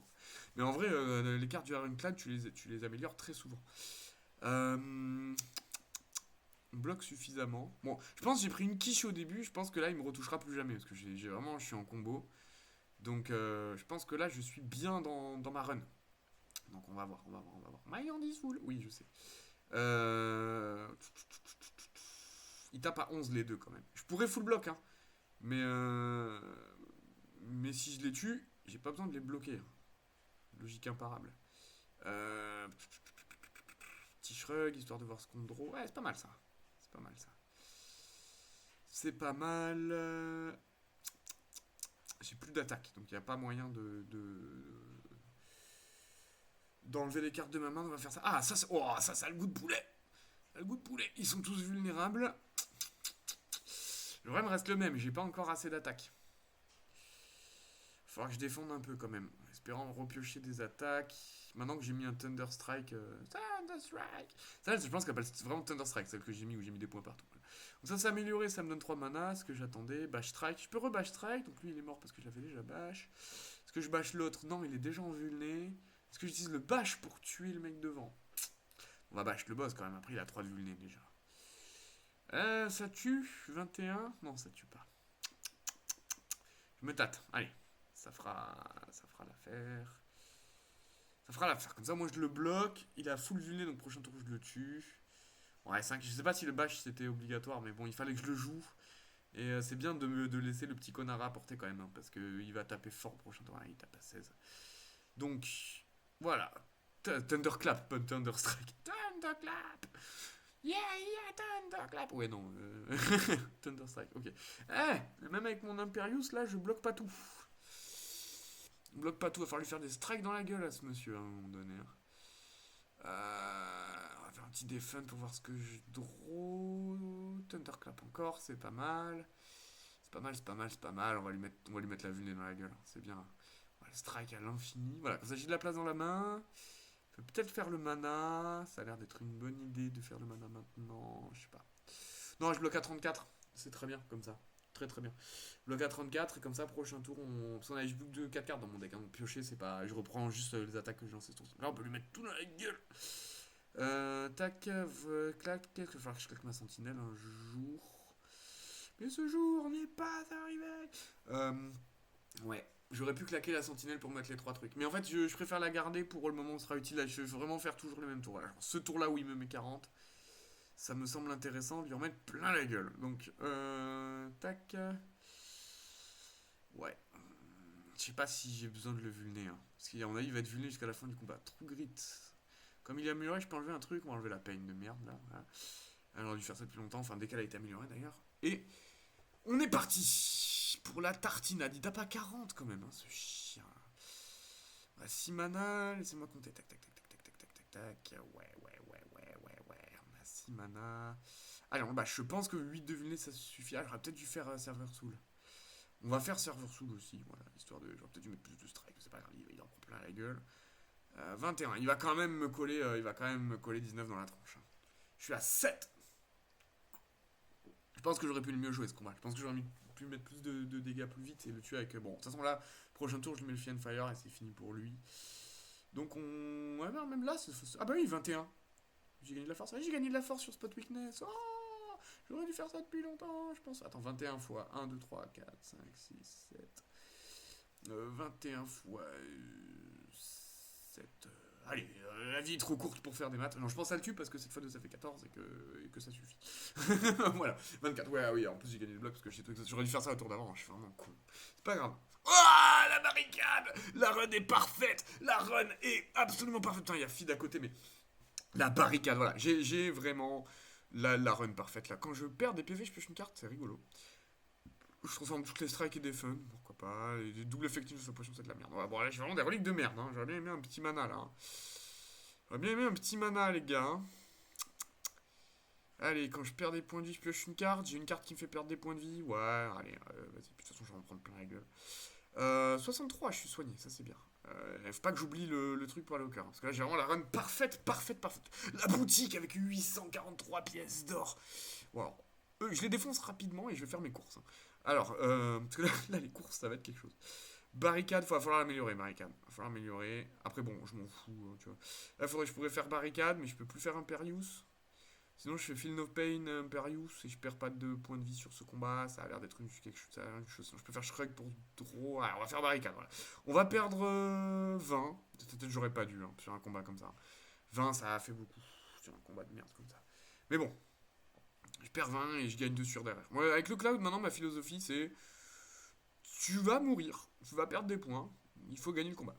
Mais en vrai, les cartes du Ironclad, tu les améliores très souvent. On bloque suffisamment. Bon, je pense que j'ai pris une quiche au début. Je pense que là, il me retouchera plus jamais. Parce que je suis en combo. Donc, je pense que là, je suis bien dans ma run. Donc, on va voir. My hand is full. Oui, je sais. Il tape à 11 les deux quand même. Je pourrais full block, hein. Mais si je les tue, j'ai pas besoin de les bloquer. Hein. Logique imparable. Petit shrug, histoire de voir ce qu'on draw. Ouais, c'est pas mal ça. C'est pas mal ça. C'est pas mal. J'ai plus d'attaque, donc il n'y a pas moyen d'enlever les cartes de ma main. On va faire ça. Ah, ça a le goût de poulet. Ça a le goût de poulet. Ils sont tous vulnérables. Le vrai me reste le même. J'ai pas encore assez d'attaque. Il va falloir que je défende un peu quand même. En espérant repiocher des attaques. Maintenant que j'ai mis un Thunderstrike. Thunderstrike. Ça, je pense qu'elle s'appelle vraiment Thunderstrike, celle que j'ai mis où j'ai mis des points partout. Donc ça s'est amélioré, ça me donne 3 mana, ce que j'attendais. Bash Strike. Je peux re-Bash Strike. Donc lui il est mort parce que je l'avais déjà bash. Est-ce que je bash l'autre? Non, il est déjà en vulné. Est-ce que j'utilise le bash pour tuer le mec devant? On va bash le boss quand même. Après il a 3 de vulné déjà. Ça tue 21. Non, ça tue pas. Je me tâte. Allez. Ça fera l'affaire. Ça fera l'affaire. Comme ça, moi, je le bloque. Il a full vulné, donc prochain tour, je le tue. Ouais, 5. Je sais pas si le bash, c'était obligatoire, mais bon, il fallait que je le joue. Et c'est bien de laisser le petit connard à porter quand même, hein, parce qu'il va taper fort prochain tour. Il tape à 16. Donc, voilà. Thunderclap, pas Thunderstrike. Thunderclap. Yeah, Thunderclap. Ouais, non. Thunderstrike, ok. Même avec mon Imperius, là, je bloque pas tout. Je bloque pas tout. Il va falloir lui faire des strikes dans la gueule à ce monsieur, à un moment donné. On va faire un petit defend pour voir ce que je draw. Thunderclap encore, c'est pas mal. C'est pas mal. On va lui mettre la vulnée dans la gueule. C'est bien. On va le strike à l'infini. Voilà, comme ça j'ai de la place dans la main. Je peux peut-être faire le mana. Ça a l'air d'être une bonne idée de faire le mana maintenant. Je sais pas. Non, je bloque à 34. C'est très bien comme ça. Très très bien. Je bloque à 34 et comme ça, prochain tour, parce qu'on a je bloque de 4 cartes dans mon deck. Hein. Piocher, c'est pas. Je reprends juste les attaques que j'ai lancées. Là, on peut lui mettre tout dans la gueule. Tac, clac. Il va falloir que je claque ma sentinelle un jour. Mais ce jour n'est pas arrivé. Ouais. J'aurais pu claquer la sentinelle pour mettre les 3 trucs. Mais en fait, je préfère la garder pour le moment où ce sera utile. Je veux vraiment faire toujours les mêmes tours. Voilà, ce tour-là où il me met 40, ça me semble intéressant de lui en mettre plein la gueule. Donc, tac. Ouais. Je sais pas si j'ai besoin de le vulner. Hein. Parce qu'à mon avis, il va être vulné jusqu'à la fin du combat. True Grit. Comme il est amélioré, je peux enlever un truc. On va enlever la peine de merde là. Voilà. Alors, on a dû faire ça depuis longtemps. Enfin, dès qu'elle a été améliorée d'ailleurs. Et on est parti pour la tartinade. Il tape à 40 quand même, hein, ce chien. 6 mana. Laissez-moi compter. Tac, tac, tac, tac, tac, tac, tac, tac, tac. Ouais. On a 6 mana. Allez, bah, je pense que 8 de vulné, ça suffit. Ah, j'aurais peut-être dû faire Serveur Soul. On va faire Serveur Soul aussi, voilà, histoire de. J'aurais peut-être dû mettre plus de strike, c'est pas grave, il en prend plein la gueule. 21, il va quand même me coller 19 dans la tronche. Hein. Je suis à 7. Je pense que j'aurais pu le mieux jouer ce combat. Je pense que j'aurais pu mettre plus de dégâts plus vite et le tuer avec. Bon, de toute façon là, prochain tour, je mets le Fiend Fire et c'est fini pour lui. Donc on. Ouais, bah, même là, ah bah oui, 21. J'ai gagné de la force. Ah, j'ai gagné de la force sur Spot Weakness. Oh, j'aurais dû faire ça depuis longtemps, je pense. Attends, 21 fois 1, 2, 3, 4, 5, 6, 7. 21 fois 7. Allez, la vie est trop courte pour faire des maths. Non, je pense à le tue parce que cette fois 2 ça fait 14 et que ça suffit. Voilà, 24. Ouais, oui, en plus j'ai gagné le bloc parce que j'aurais dû faire ça au tour d'avant. Je suis vraiment con. C'est pas grave. Oh, la barricade. La run est parfaite. La run est absolument parfaite. Putain, il y a Feed à côté, mais la barricade, voilà. J'ai vraiment la run parfaite là. Quand je perds des PV, je pioche une carte, c'est rigolo. Je transforme toutes les strikes et des fun, pourquoi pas. Et des doubles effectifs de sa potion, c'est de la merde. Ouais, bon, là, j'ai vraiment des reliques de merde. Hein. J'aurais bien aimé un petit mana là. Hein. J'aurais bien aimé un petit mana, les gars. Hein. Allez, quand je perds des points de vie, je pioche une carte. J'ai une carte qui me fait perdre des points de vie. Ouais, allez, vas-y. De toute façon, je vais en prendre plein la gueule. 63, je suis soigné, ça c'est bien. Faut pas que j'oublie le truc pour aller au cœur. Parce que là, j'ai vraiment la run parfaite. La boutique avec 843 pièces d'or. Bon, je les défonce rapidement et je vais faire mes courses. Hein. Alors, parce que là, les courses, ça va être quelque chose. Barricade, va falloir l'améliorer, barricade. Va falloir améliorer. Après, bon, je m'en fous, tu vois. Là, je pourrais faire barricade, mais je peux plus faire Imperius. Sinon, je fais Field of Pain, Imperius, et je perds pas de points de vie sur ce combat. Ça a l'air d'être quelque chose. Sinon, je peux faire Shrug pour trop. Ouais, on va faire barricade, voilà. On va perdre 20. Peut-être que j'aurais pas dû, hein, sur un combat comme ça. 20, ça a fait beaucoup. Sur un combat de merde comme ça. Mais bon, je perds 20 et je gagne 2 sur derrière. Moi, avec le cloud, maintenant, ma philosophie, c'est tu vas mourir, tu vas perdre des points, il faut gagner le combat.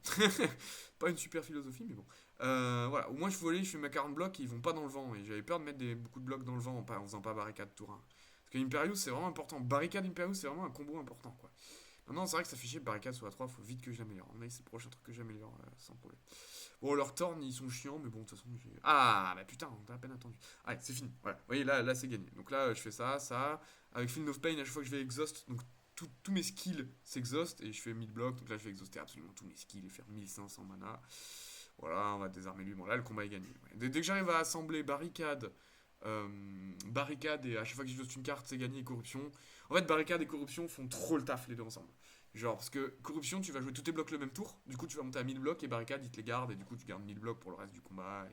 Pas une super philosophie, mais bon. Voilà, au moins je volais, je fais ma 40 blocs et ils vont pas dans le vent. Et j'avais peur de mettre beaucoup de blocs dans le vent en faisant pas barricade tour 1. Parce que Imperius, c'est vraiment important. Barricade Imperius, c'est vraiment un combo important, quoi. Maintenant, c'est vrai que ça fait chier, barricade sur la 3, faut vite que je l'améliore. C'est le prochain truc que j'améliore sans problème. Bon, leurs torns, ils sont chiants, mais bon, de toute façon, j'ai. Ah, bah putain, on t'a à peine attendu. Allez, c'est fini. Voilà, vous voyez, là c'est gagné. Donc là, je fais ça. Avec Field of Pain, à chaque fois que je vais exhaust, donc tous mes skills s'exhaustent et je fais 1000 blocs. Donc là, je vais exhauster absolument tous mes skills et faire 1500 mana. Voilà, on va désarmer lui. Bon, là, le combat est gagné. Ouais. Dès que j'arrive à assembler barricade et à chaque fois que j'exhauste une carte, c'est gagné et corruption. En fait, barricade et corruption font trop le taf les deux ensemble. Genre, parce que corruption, tu vas jouer tous tes blocs le même tour. Du coup, tu vas monter à 1000 blocs et barricade, il te les garde. Et du coup, tu gardes 1000 blocs pour le reste du combat.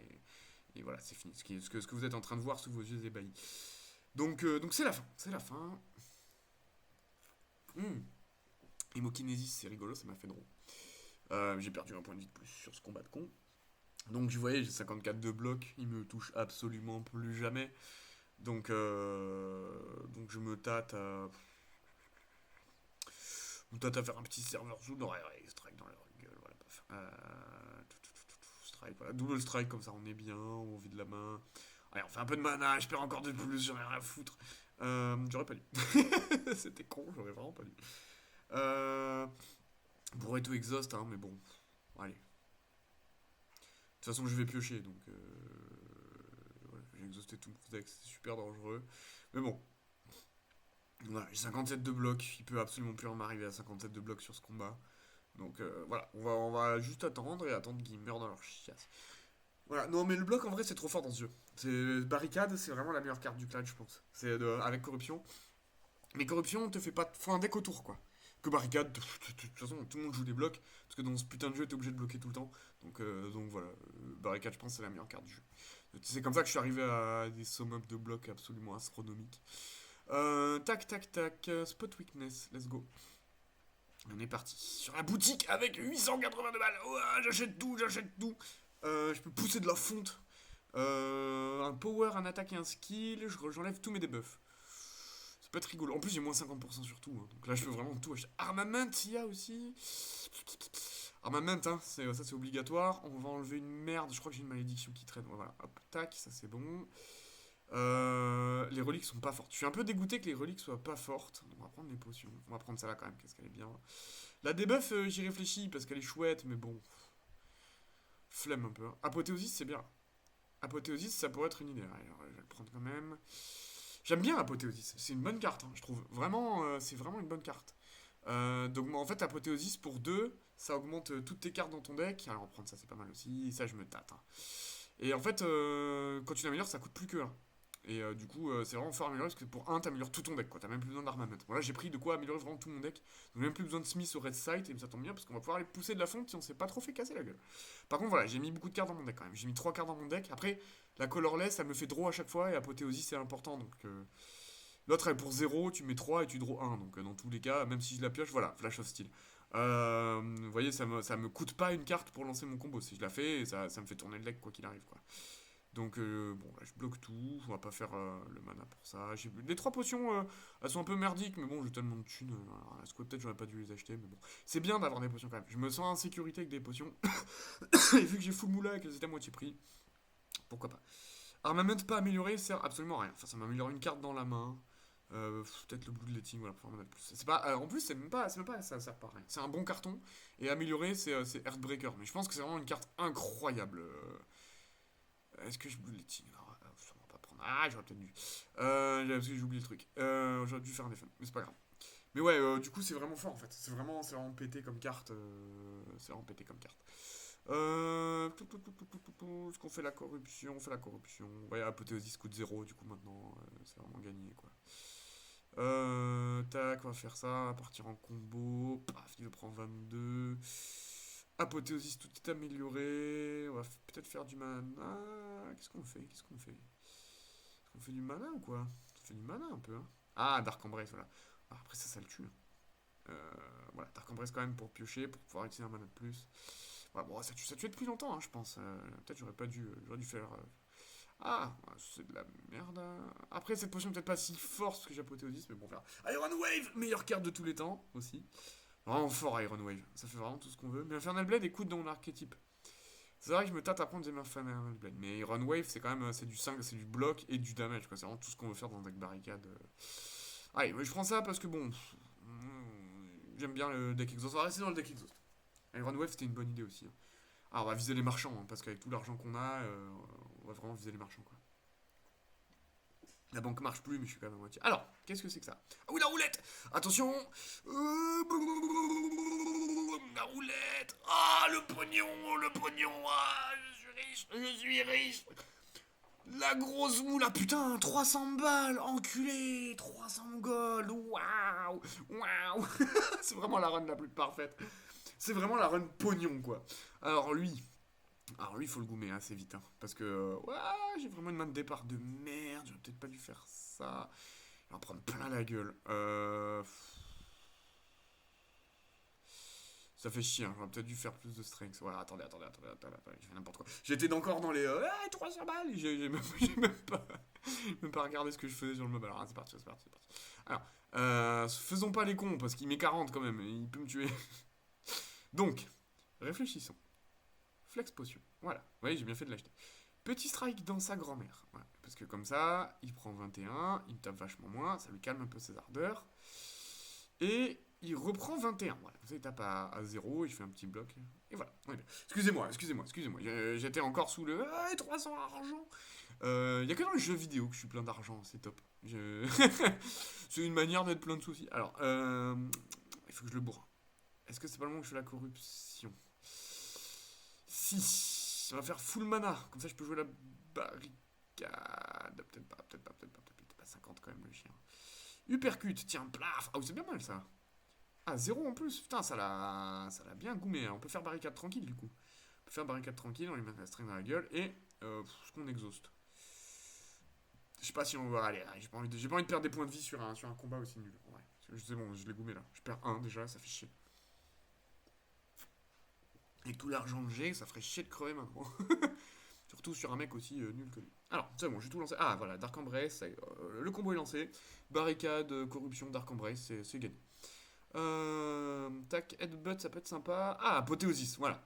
Et voilà, c'est fini. Ce que vous êtes en train de voir sous vos yeux ébahis. Donc c'est la fin. C'est la fin. Hémokinésis, c'est rigolo, ça m'a fait drôle. J'ai perdu un point de vie de plus sur ce combat de con. Donc, vous voyez, j'ai 54 de blocs. Il me touche absolument plus jamais. Donc je me tâte à. À faire un petit serveur zoom. Ouais, strike dans leur gueule. Voilà, paf. Strike, voilà. Double strike, comme ça on est bien. On vide la main. Allez, on fait un peu de mana. Je perds encore de plus. J'en ai rien à foutre. J'aurais pas dû. C'était con, j'aurais vraiment pas dû. Pourrait tout exhaust, hein, mais bon. Allez. De toute façon, je vais piocher, donc. Ouais, j'ai exhausté tout mon deck, c'est super dangereux. Mais bon. Voilà, j'ai 57 de blocs, il peut absolument plus en m'arriver à 57 de blocs sur ce combat. Donc voilà, on va juste attendre et attendre qu'ils meurent dans leur chiasse. Voilà, non mais le bloc en vrai c'est trop fort dans ce jeu. Barricade, c'est vraiment la meilleure carte du clan, je pense. Avec corruption. Mais corruption, on te fait pas. Faut un deck autour quoi. Que barricade, de toute façon tout le monde joue des blocs. Parce que dans ce putain de jeu t'es obligé de bloquer tout le temps. Donc voilà, barricade je pense c'est la meilleure carte du jeu. C'est comme ça que je suis arrivé à des sum-up de blocs absolument astronomiques. Tac. Spot weakness, let's go. On est parti sur la boutique avec 882 balles. Oh, j'achète tout. Je peux pousser de la fonte. Un power, un attaque et un skill. J'enlève tous mes debuffs. peut être rigolo. En plus, j'ai moins 50% sur tout, hein. Donc là, je peux vraiment tout acheter. Armament, il y a aussi. Armament, hein, ça c'est obligatoire. On va enlever une merde. Je crois que j'ai une malédiction qui traîne. Ouais, voilà, hop, tac, ça c'est bon. Les reliques sont pas fortes. Je suis un peu dégoûté que les reliques soient pas fortes. On va prendre les potions. On va prendre celle-là quand même, qu'est-ce qu'elle est bien. La debuff, j'y réfléchis parce qu'elle est chouette, mais bon. Flemme un peu, hein. Apothéosis, c'est bien. Apothéosis, ça pourrait être une idée. Alors, je vais le prendre quand même. J'aime bien Apothéosis. C'est une bonne carte, hein, je trouve. Vraiment, c'est vraiment une bonne carte. Donc, en fait, Apothéosis pour 2, ça augmente toutes tes cartes dans ton deck. Alors, on va prendre ça, c'est pas mal aussi. Et ça, je me tâte, hein. Et en fait, quand tu l'améliores, ça coûte plus que 1. Et du coup, c'est vraiment fort amélioré parce que pour 1, t'améliores tout ton deck, quoi. T'as même plus besoin d'armament. Bon, là, j'ai pris de quoi améliorer vraiment tout mon deck. Donc, même plus besoin de Smith au Red Sight. Et ça tombe bien parce qu'on va pouvoir les pousser de la fonte si on s'est pas trop fait casser la gueule. Par contre, voilà, j'ai mis beaucoup de cartes dans mon deck quand même. J'ai mis 3 cartes dans mon deck. Après, la colorless, ça me fait draw à chaque fois. Et apothéosis, c'est important. Donc, l'autre, elle est pour 0, tu mets 3 et tu draw 1. Donc, dans tous les cas, même si je la pioche, voilà, Flash of Steel. Vous voyez, ça me coûte pas une carte pour lancer mon combo. Si je la fais, ça me fait tourner le deck quoi qu'il arrive, quoi. Donc, bon, là, je bloque tout. On va pas faire le mana pour ça. Les 3 potions, elles sont un peu merdiques, mais bon, j'ai tellement de thunes. Alors, est-ce que peut-être j'aurais pas dû les acheter, mais bon. C'est bien d'avoir des potions quand même. Je me sens en sécurité avec des potions. Et vu que j'ai full moula et qu'elles étaient à moitié prix, pourquoi pas. Armament pas amélioré sert absolument à rien. Enfin, ça m'améliore une carte dans la main. Peut-être le Bloodletting, voilà, pour faire mana de plus. C'est pas, en plus, c'est même pas, ça sert pas à rien. C'est un bon carton. Et amélioré, c'est Earthbreaker. Mais je pense que c'est vraiment une carte incroyable. Est-ce que je Bloodletting? Non, ça va pas prendre. Ah, j'aurais peut-être dû. Parce que j'ai oublié le truc. J'aurais dû faire un défense, mais c'est pas grave. Mais ouais, du coup, c'est vraiment fort en fait. C'est vraiment pété comme carte. C'est vraiment pété comme carte. Est-ce qu'on fait la corruption? On fait la corruption. Ouais, apothéosis coûte 0, du coup maintenant, c'est vraiment gagné quoi. Tac, on va faire ça, partir en combo. Paf, il prend 22. Apothéosis, tout est amélioré. On va peut-être faire du mana. Qu'est-ce qu'on fait? Est-ce qu'on fait du mana ou quoi? On fait du mana un peu, hein. Ah, Dark Embrace, voilà. Ah, après ça le tue, hein. Voilà, Dark Embrace quand même pour piocher, pour pouvoir utiliser un mana de plus. Voilà, bon, ça tue depuis longtemps, hein, je pense. Peut-être j'aurais dû faire. Ah, c'est de la merde. Après, cette potion peut-être pas si forte parce que j'ai apothéosis, mais bon, on verra. Iron Wave, meilleure carte de tous les temps aussi. Vraiment fort Iron Wave, ça fait vraiment tout ce qu'on veut. Mais Infernal Blade écoute dans mon archétype. C'est vrai que je me tâte à prendre des Infernal Blade. Mais Iron Wave, c'est quand même c'est du 5, c'est du bloc et du damage, quoi. C'est vraiment tout ce qu'on veut faire dans un deck barricade. Allez, je prends ça parce que bon. J'aime bien le deck exhaust. On va rester dans le deck exhaust. Iron Wave, c'était une bonne idée aussi, hein. Ah, on va viser les marchands, hein, parce qu'avec tout l'argent qu'on a, on va vraiment viser les marchands, quoi. La banque marche plus, mais je suis quand même à moitié. Alors, qu'est-ce que c'est que ça? Ah oui, la roulette! Attention! La roulette! Ah, le pognon! Le pognon! Ah, je suis riche! Je suis riche! La grosse moule! Ah putain! 300 balles! Enculé! 300 gold! Waouh! Waouh! C'est vraiment la run la plus parfaite. C'est vraiment la run pognon, quoi. Alors lui, il faut le goumer assez vite, hein, parce que j'ai vraiment une main de départ de merde. J'aurais peut-être pas dû faire ça. Il va en prendre plein la gueule. Ça fait chier, hein. J'aurais peut-être dû faire plus de strength. Voilà, attendez, je fais n'importe quoi. J'étais encore dans les 300 balles. J'ai même pas regardé ce que je faisais sur le mob. Alors, c'est parti. Alors, faisons pas les cons, parce qu'il met 40 quand même. Il peut me tuer. Donc, réfléchissons. Flex potion. Voilà. Vous voyez, j'ai bien fait de l'acheter. Petit strike dans sa grand-mère. Voilà. Parce que comme ça, il prend 21, il me tape vachement moins, ça lui calme un peu ses ardeurs. Et il reprend 21. Voilà. Comme ça, il tape à 0, il fait un petit bloc. Et voilà. Excusez-moi. J'étais encore sous le 300 argent. Il n'y a que dans les jeux vidéo que je suis plein d'argent, c'est top. C'est une manière d'être plein de soucis. Alors, il faut que je le bourre. Est-ce que c'est pas le moment que je fais la corruption? Si, on va faire full mana. Comme ça, je peux jouer la barricade. Peut-être pas 50 quand même, le chien. Uppercut, tiens, plaf. Ah, c'est bien mal ça. Ah, 0 en plus. Putain, ça l'a bien goumé, hein. On peut faire barricade tranquille du coup. On peut faire barricade tranquille, on lui met la string dans la gueule et ce qu'on exhauste. Je sais pas si on va aller. J'ai pas envie de perdre des points de vie sur un combat aussi nul. Ouais, c'est bon, je l'ai goumé là. Je perds 1 déjà, ça fait chier. Avec tout l'argent que j'ai, ça ferait chier de crever maintenant. Surtout sur un mec aussi nul que lui. Alors, c'est bon, j'ai tout lancé. Ah, voilà, Dark Embrace, le combo est lancé. Barricade, corruption, Dark Embrace, c'est gagné. Tac, Headbutt, ça peut être sympa. Ah, Apothéosis, voilà.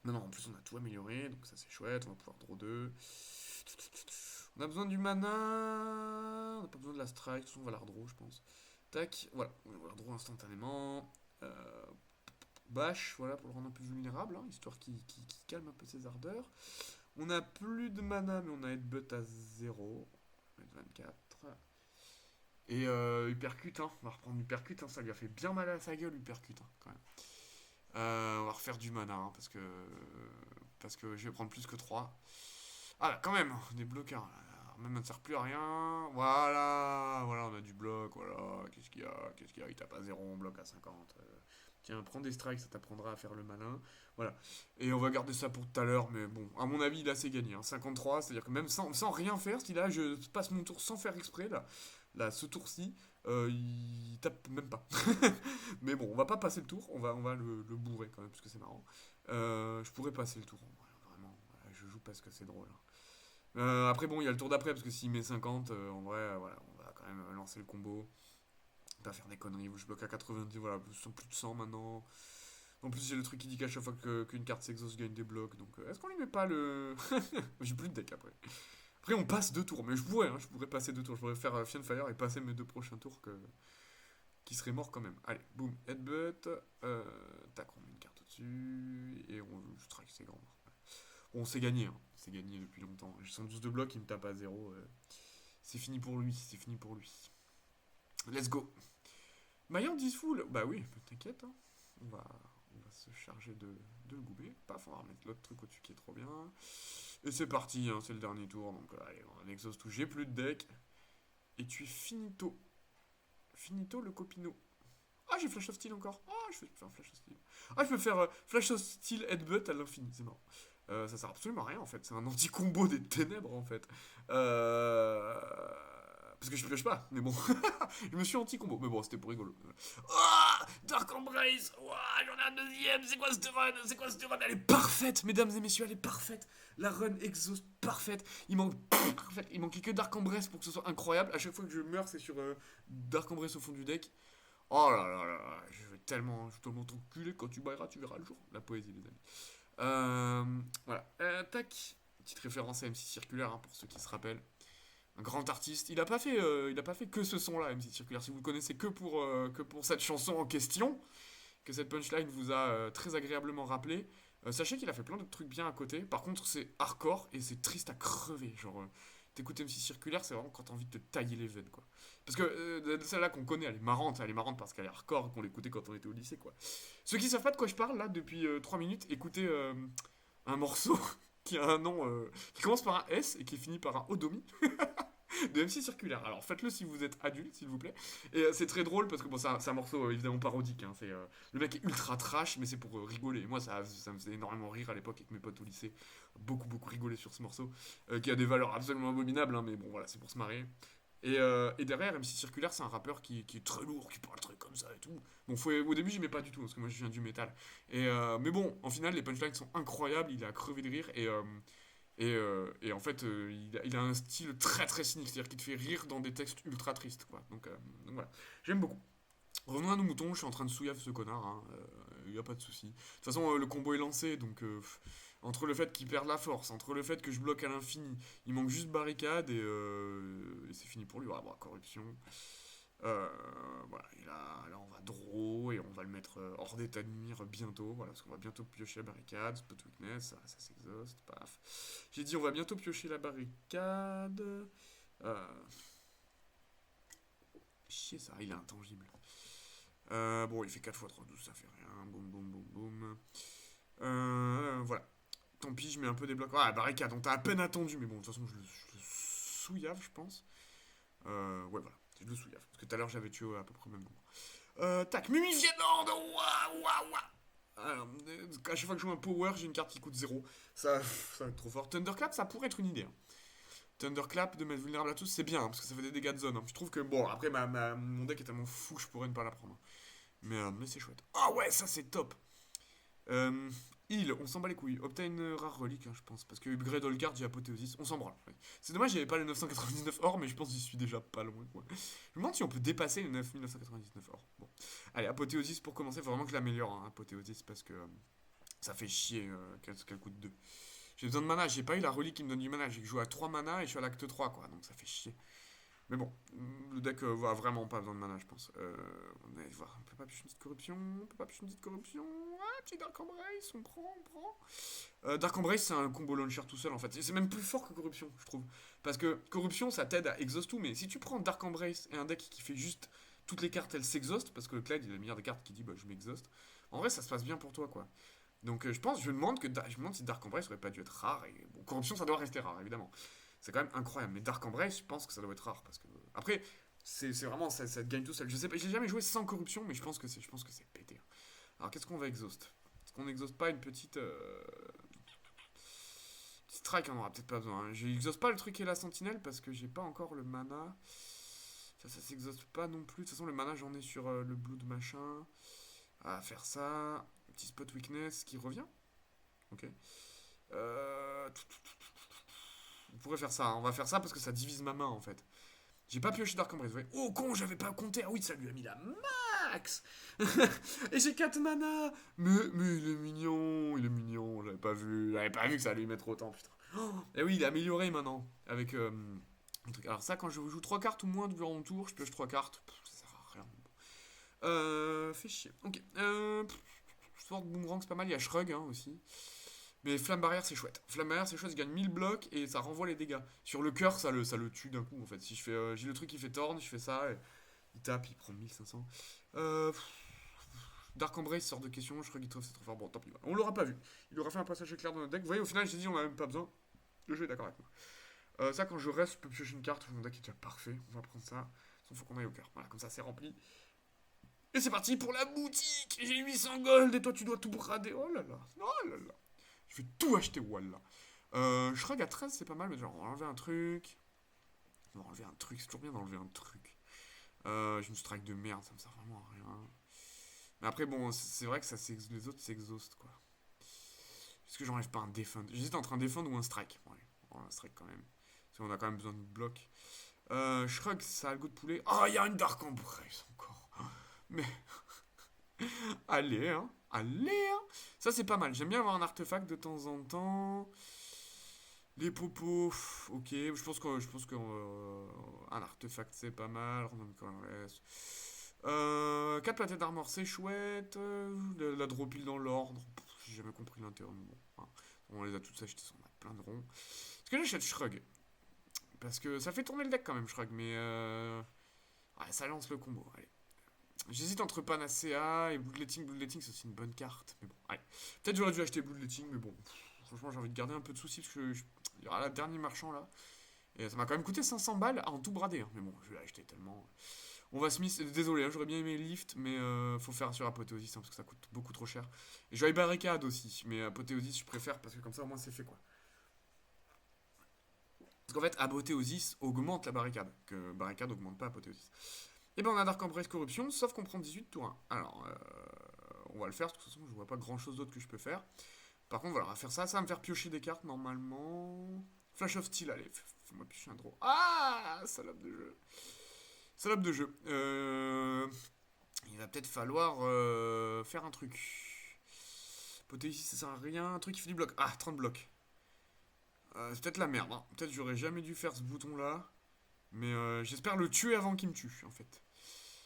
Non, en plus, on a tout amélioré, donc ça c'est chouette. On va pouvoir draw 2. On a besoin du mana. On n'a pas besoin de la strike, de toute façon, on va la redraw, je pense. Tac, voilà, on va la redraw instantanément. Bash, voilà, pour le rendre un peu vulnérable, hein, histoire qu'il calme un peu ses ardeurs. On a plus de mana, mais on a Headbutt à 0. 24. Et Hypercute, hein, on va reprendre Hypercute, hein, ça lui a fait bien mal à sa gueule, Hypercute, hein, quand même. On va refaire du mana, hein, parce que je vais prendre plus que 3. Ah là, quand même, des bloqueurs, là. Même ça ne sert plus à rien. Voilà, on a du bloc, voilà. Qu'est-ce qu'il y a? Il tape à 0, on bloque à 50. Tiens, prends des strikes, ça t'apprendra à faire le malin. Voilà. Et on va garder ça pour tout à l'heure, mais bon, à mon avis, il a assez gagné. Hein. 53, c'est-à-dire que même sans rien faire, si là je passe mon tour sans faire exprès, là ce tour-ci, il tape même pas. Mais bon, on va pas passer le tour, on va le bourrer quand même, parce que c'est marrant. Je pourrais passer le tour, vraiment. Voilà, je joue parce que c'est drôle. Hein. Après, bon, il y a le tour d'après, parce que s'il met 50, en vrai, voilà, on va quand même lancer le combo. Pas faire des conneries, je bloque à 90, voilà, plus de 100 maintenant. En plus, j'ai le truc qui dit qu'à chaque fois qu'une carte s'exauce, gagne des blocs. Donc, est-ce qu'on lui met pas le. J'ai plus de deck après. Après, on passe 2 tours, mais je pourrais passer 2 tours. Je pourrais faire Fiendfire et passer mes 2 prochains tours qui seraient morts quand même. Allez, boum, Headbutt. Tac, on met une carte au-dessus. Et on strike, c'est grand. Bon, c'est gagné, hein. C'est gagné depuis longtemps. J'ai 112 de blocs, il me tape à 0. C'est fini pour lui, c'est fini pour lui. Let's go. Maillan Disful, bah oui, t'inquiète, hein. On va se charger de le gouber. Paf, on va remettre l'autre truc au-dessus qui est trop bien. Et c'est parti, hein, c'est le dernier tour. Donc allez, on exhaust tout. J'ai plus de deck. Et tu es finito. Finito le copino. Ah, j'ai Flash of Steel encore. Ah, je peux faire Flash of Steel. Ah, je peux faire Flash of Steel Headbutt à l'infini. C'est marrant. Ça sert absolument à rien en fait. C'est un anti-combo des ténèbres en fait. Parce que je pioche pas, mais bon. Je me suis anti-combo. Mais bon, c'était pour rigolo. Ah, Dark Embrace. Ouah, j'en ai un deuxième. C'est quoi cette run? Elle est parfaite, mesdames et messieurs, elle est parfaite. La run exhaust parfaite. Il manquait que Dark Embrace pour que ce soit incroyable. À chaque fois que je meurs, c'est sur Dark Embrace au fond du deck. Oh là là là, je vais tellement t'enculer. Quand tu bailleras, tu verras le jour. La poésie, les amis. Voilà. Tac. Petite référence à MC Circulaire, hein, pour ceux qui se rappellent. Un grand artiste. Il a pas fait que ce son-là, MC Circulaire. Si vous le connaissez que pour cette chanson en question, que cette punchline vous a très agréablement rappelé, sachez qu'il a fait plein de trucs bien à côté. Par contre, c'est hardcore et c'est triste à crever. Genre, t'écoutes MC Circulaire, c'est vraiment quand t'as envie de te tailler les veines, quoi. Parce que celle-là qu'on connaît, elle est marrante parce qu'elle est hardcore, qu'on l'écoutait quand on était au lycée, quoi. Ceux qui savent pas de quoi je parle, là, depuis 3 minutes, écoutez un morceau qui a un nom qui commence par un S et qui finit par un Odomi. De MC Circulaire. Alors faites-le si vous êtes adulte, s'il vous plaît. Et c'est très drôle parce que bon, c'est un morceau évidemment parodique. Hein. Le mec est ultra trash, mais c'est pour rigoler. Moi, ça me faisait énormément rire à l'époque avec mes potes au lycée. Beaucoup rigolé sur ce morceau, qui a des valeurs absolument abominables, hein, mais bon, voilà, c'est pour se marrer. Et derrière, MC Circulaire, c'est un rappeur qui est très lourd, qui parle très comme ça et tout. Bon, au début, j'aimais pas du tout, parce que moi, je viens du métal. Mais bon, en final, les punchlines sont incroyables, il a crevé de rire, et en fait, il a un style très très cynique, c'est-à-dire qu'il te fait rire dans des textes ultra tristes, quoi. Donc voilà, j'aime beaucoup. Revenons à nos moutons, je suis en train de souillave ce connard, hein. Y a pas de souci. De toute façon, le combo est lancé, donc entre le fait qu'il perde la force, entre le fait que je bloque à l'infini, il manque juste barricade et c'est fini pour lui. Voilà, bon, corruption. Voilà, et là on va draw et on va le mettre hors d'état de nuire bientôt, voilà, parce qu'on va bientôt piocher la barricade, spot weakness, ça s'exhauste, paf. J'ai dit on va bientôt piocher la barricade. Chier ça, il est intangible. Bon, il fait 4 x 3, 12, ça fait rien, boum boum boum boum. Voilà. Tant pis, je mets un peu des blocs. Ah, la barricade, on t'a à peine attendu, mais bon, de toute façon, je le souillave, je pense. Ouais, voilà. Je le souillave. Parce que tout à l'heure, j'avais tué à peu près le même nombre. Tac, mumifié de l'ordre. Alors, à chaque fois que je joue un power, j'ai une carte qui coûte 0. Ça va être trop fort. Thunderclap, ça pourrait être une idée. Hein. Thunderclap, de mettre vulnérable à tous, c'est bien, hein, parce que ça fait des dégâts de zone. Hein. Je trouve que, bon, après, mon deck est tellement fou que je pourrais ne pas la prendre. Mais c'est chouette. Ah ouais, ça c'est top. Heal, on s'en bat les couilles. Obtain une rare relique, hein, je pense. Parce que Upgrade Allguard, j'ai Apothéosis. On s'en branle. Ouais. C'est dommage, j'avais pas les 999 or, mais je pense que j'y suis déjà pas loin. Quoi. Je me demande si on peut dépasser les 9999 or. Bon. Allez, Apothéosis pour commencer. Faut vraiment que je l'améliore, hein, Apothéosis, parce que ça fait chier qu'elle coûte 2. J'ai besoin de mana. J'ai pas eu la relique qui me donne du mana. J'ai joué à 3 mana et je suis à l'acte 3, quoi. Donc ça fait chier. Mais bon, le deck va vraiment pas besoin de mana, je pense. On va voir. On peut pas piocher une petite corruption. On peut pas piocher une petite corruption. Ah, petit Dark Embrace, on prend, on prend. Dark Embrace, c'est un combo launcher tout seul en fait. C'est même plus fort que corruption, je trouve. Parce que corruption, ça t'aide à exhaust tout. Mais si tu prends Dark Embrace et un deck qui fait juste toutes les cartes, elles s'exhaustent. Parce que Clyde, il a mis des cartes qui dit bah je m'exhauste. En vrai, ça se passe bien pour toi quoi. Donc je pense, je me demande si Dark Embrace aurait pas dû être rare. Et bon, corruption, ça doit rester rare évidemment. C'est quand même incroyable. Mais Dark Embrace, je pense que ça doit être rare. Parce que. Après, c'est vraiment. Ça te gagne tout seul. Je sais pas, j'ai jamais joué sans corruption, mais je pense que c'est pété. Alors, qu'est-ce qu'on va exhaust? Est-ce qu'on n'exhaust pas une petite. Petite strike, on aura peut-être pas besoin. Hein. Je n'exhaust pas le truc et la sentinelle parce que j'ai pas encore le mana. Ça s'exhaust pas non plus. De toute façon, le mana, j'en ai sur le blood machin. À faire ça. Petit spot weakness qui revient. Ok. On pourrait faire ça. Hein. On va faire ça parce que ça divise ma main en fait. J'ai pas pioché Dark Embrace. Oh con, j'avais pas compté. Ah oui, ça lui a mis la max. Et j'ai 4 mana. Mais il est mignon, il est mignon. J'avais pas vu que ça allait lui mettre autant, putain. Oh, et oui, il est amélioré maintenant. Avec un truc. Alors ça, quand je joue 3 cartes ou moins durant mon tour, je pioche 3 cartes. Ça sert à rien. Fait chier. Ok. Sword Boomerang, c'est pas mal. Il y a Shrug hein, aussi. Mais Flamme Barrière, c'est chouette. Flamme Barrière, c'est chouette, je gagne 1000 blocs et ça renvoie les dégâts. Sur le cœur, ça le tue d'un coup, en fait. Si je fais, j'ai le truc qui fait Torn, je fais ça, et il tape, il prend 1500. Dark Embrace sort de question, je crois qu'il trouve c'est trop fort. Bon, tant pis, on l'aura pas vu. Il aura fait un passage éclair dans notre deck. Vous voyez, au final, j'ai dit, on a même pas besoin. Le jeu est d'accord avec moi. Ça, quand je reste, je peux piocher une carte. Mon deck est déjà parfait. On va prendre ça. Il faut qu'on aille au cœur. Voilà, comme ça, c'est rempli. Et c'est parti pour la boutique. J'ai 800 gold et toi, tu dois tout brader. Oh là là. Oh là là. Je vais tout acheter, voilà. Shrug à 13, c'est pas mal, mais genre, on va enlever un truc. On va enlever un truc, c'est toujours bien d'enlever un truc. J'ai une strike de merde, ça me sert vraiment à rien. Mais après, bon, c'est vrai que les autres s'exhaustent, quoi. Est-ce que j'enlève pas un défend? J'hésite entre un défend ou un strike. Bon, allez, on va un strike quand même. Parce qu'on a quand même besoin de blocs. Shrug, ça a le goût de poulet. Oh, il y a une Dark Embrace encore. Mais. Allez, hein. Allez, hein. Ça, c'est pas mal. J'aime bien avoir un artefact de temps en temps. Les popos, ok. Un artefact, c'est pas mal. Random Colorless. 4 platettes d'armor, c'est chouette. La dropile dans l'ordre. J'ai jamais compris l'intérêt. Bon, hein. On les a toutes achetées, on a plein de ronds. Est-ce que j'achète Shrug? Parce que ça fait tourner le deck quand même, Shrug. Mais ouais, ça lance le combo. Allez. J'hésite entre Panacea et Bloodletting. Bloodletting, c'est aussi une bonne carte. Mais bon, allez. Peut-être j'aurais dû acheter Bloodletting, mais bon. Franchement, j'ai envie de garder un peu de soucis parce que il y aura la dernier marchand là. Et ça m'a quand même coûté 500 balles en tout bradé. Hein. Mais bon, je vais l'acheter tellement. On va Smith. Désolé, hein, j'aurais bien aimé Lift, mais faut faire sur Apothéosis hein, parce que ça coûte beaucoup trop cher. Et je vais aller Barricade aussi, mais Apothéosis, je préfère parce que comme ça au moins c'est fait quoi. Parce qu'en fait, Apothéosis augmente la barricade, que barricade augmente pas Apothéosis. Et ben on a Dark Embrace Corruption, sauf qu'on prend 18 tour 1. Alors, on va le faire, de toute façon je vois pas grand chose d'autre que je peux faire. Par contre voilà, on va faire ça, ça va me faire piocher des cartes normalement. Flash of Steel, allez, fais-moi piocher un draw. Ah, salope de jeu. Salope de jeu. Il va peut-être falloir faire un truc. Apothéosis ça sert à rien, un truc qui fait du bloc. Ah, 30 blocs. C'est peut-être la merde, hein. Peut-être j'aurais jamais dû faire ce bouton là. Mais j'espère le tuer avant qu'il me tue en fait.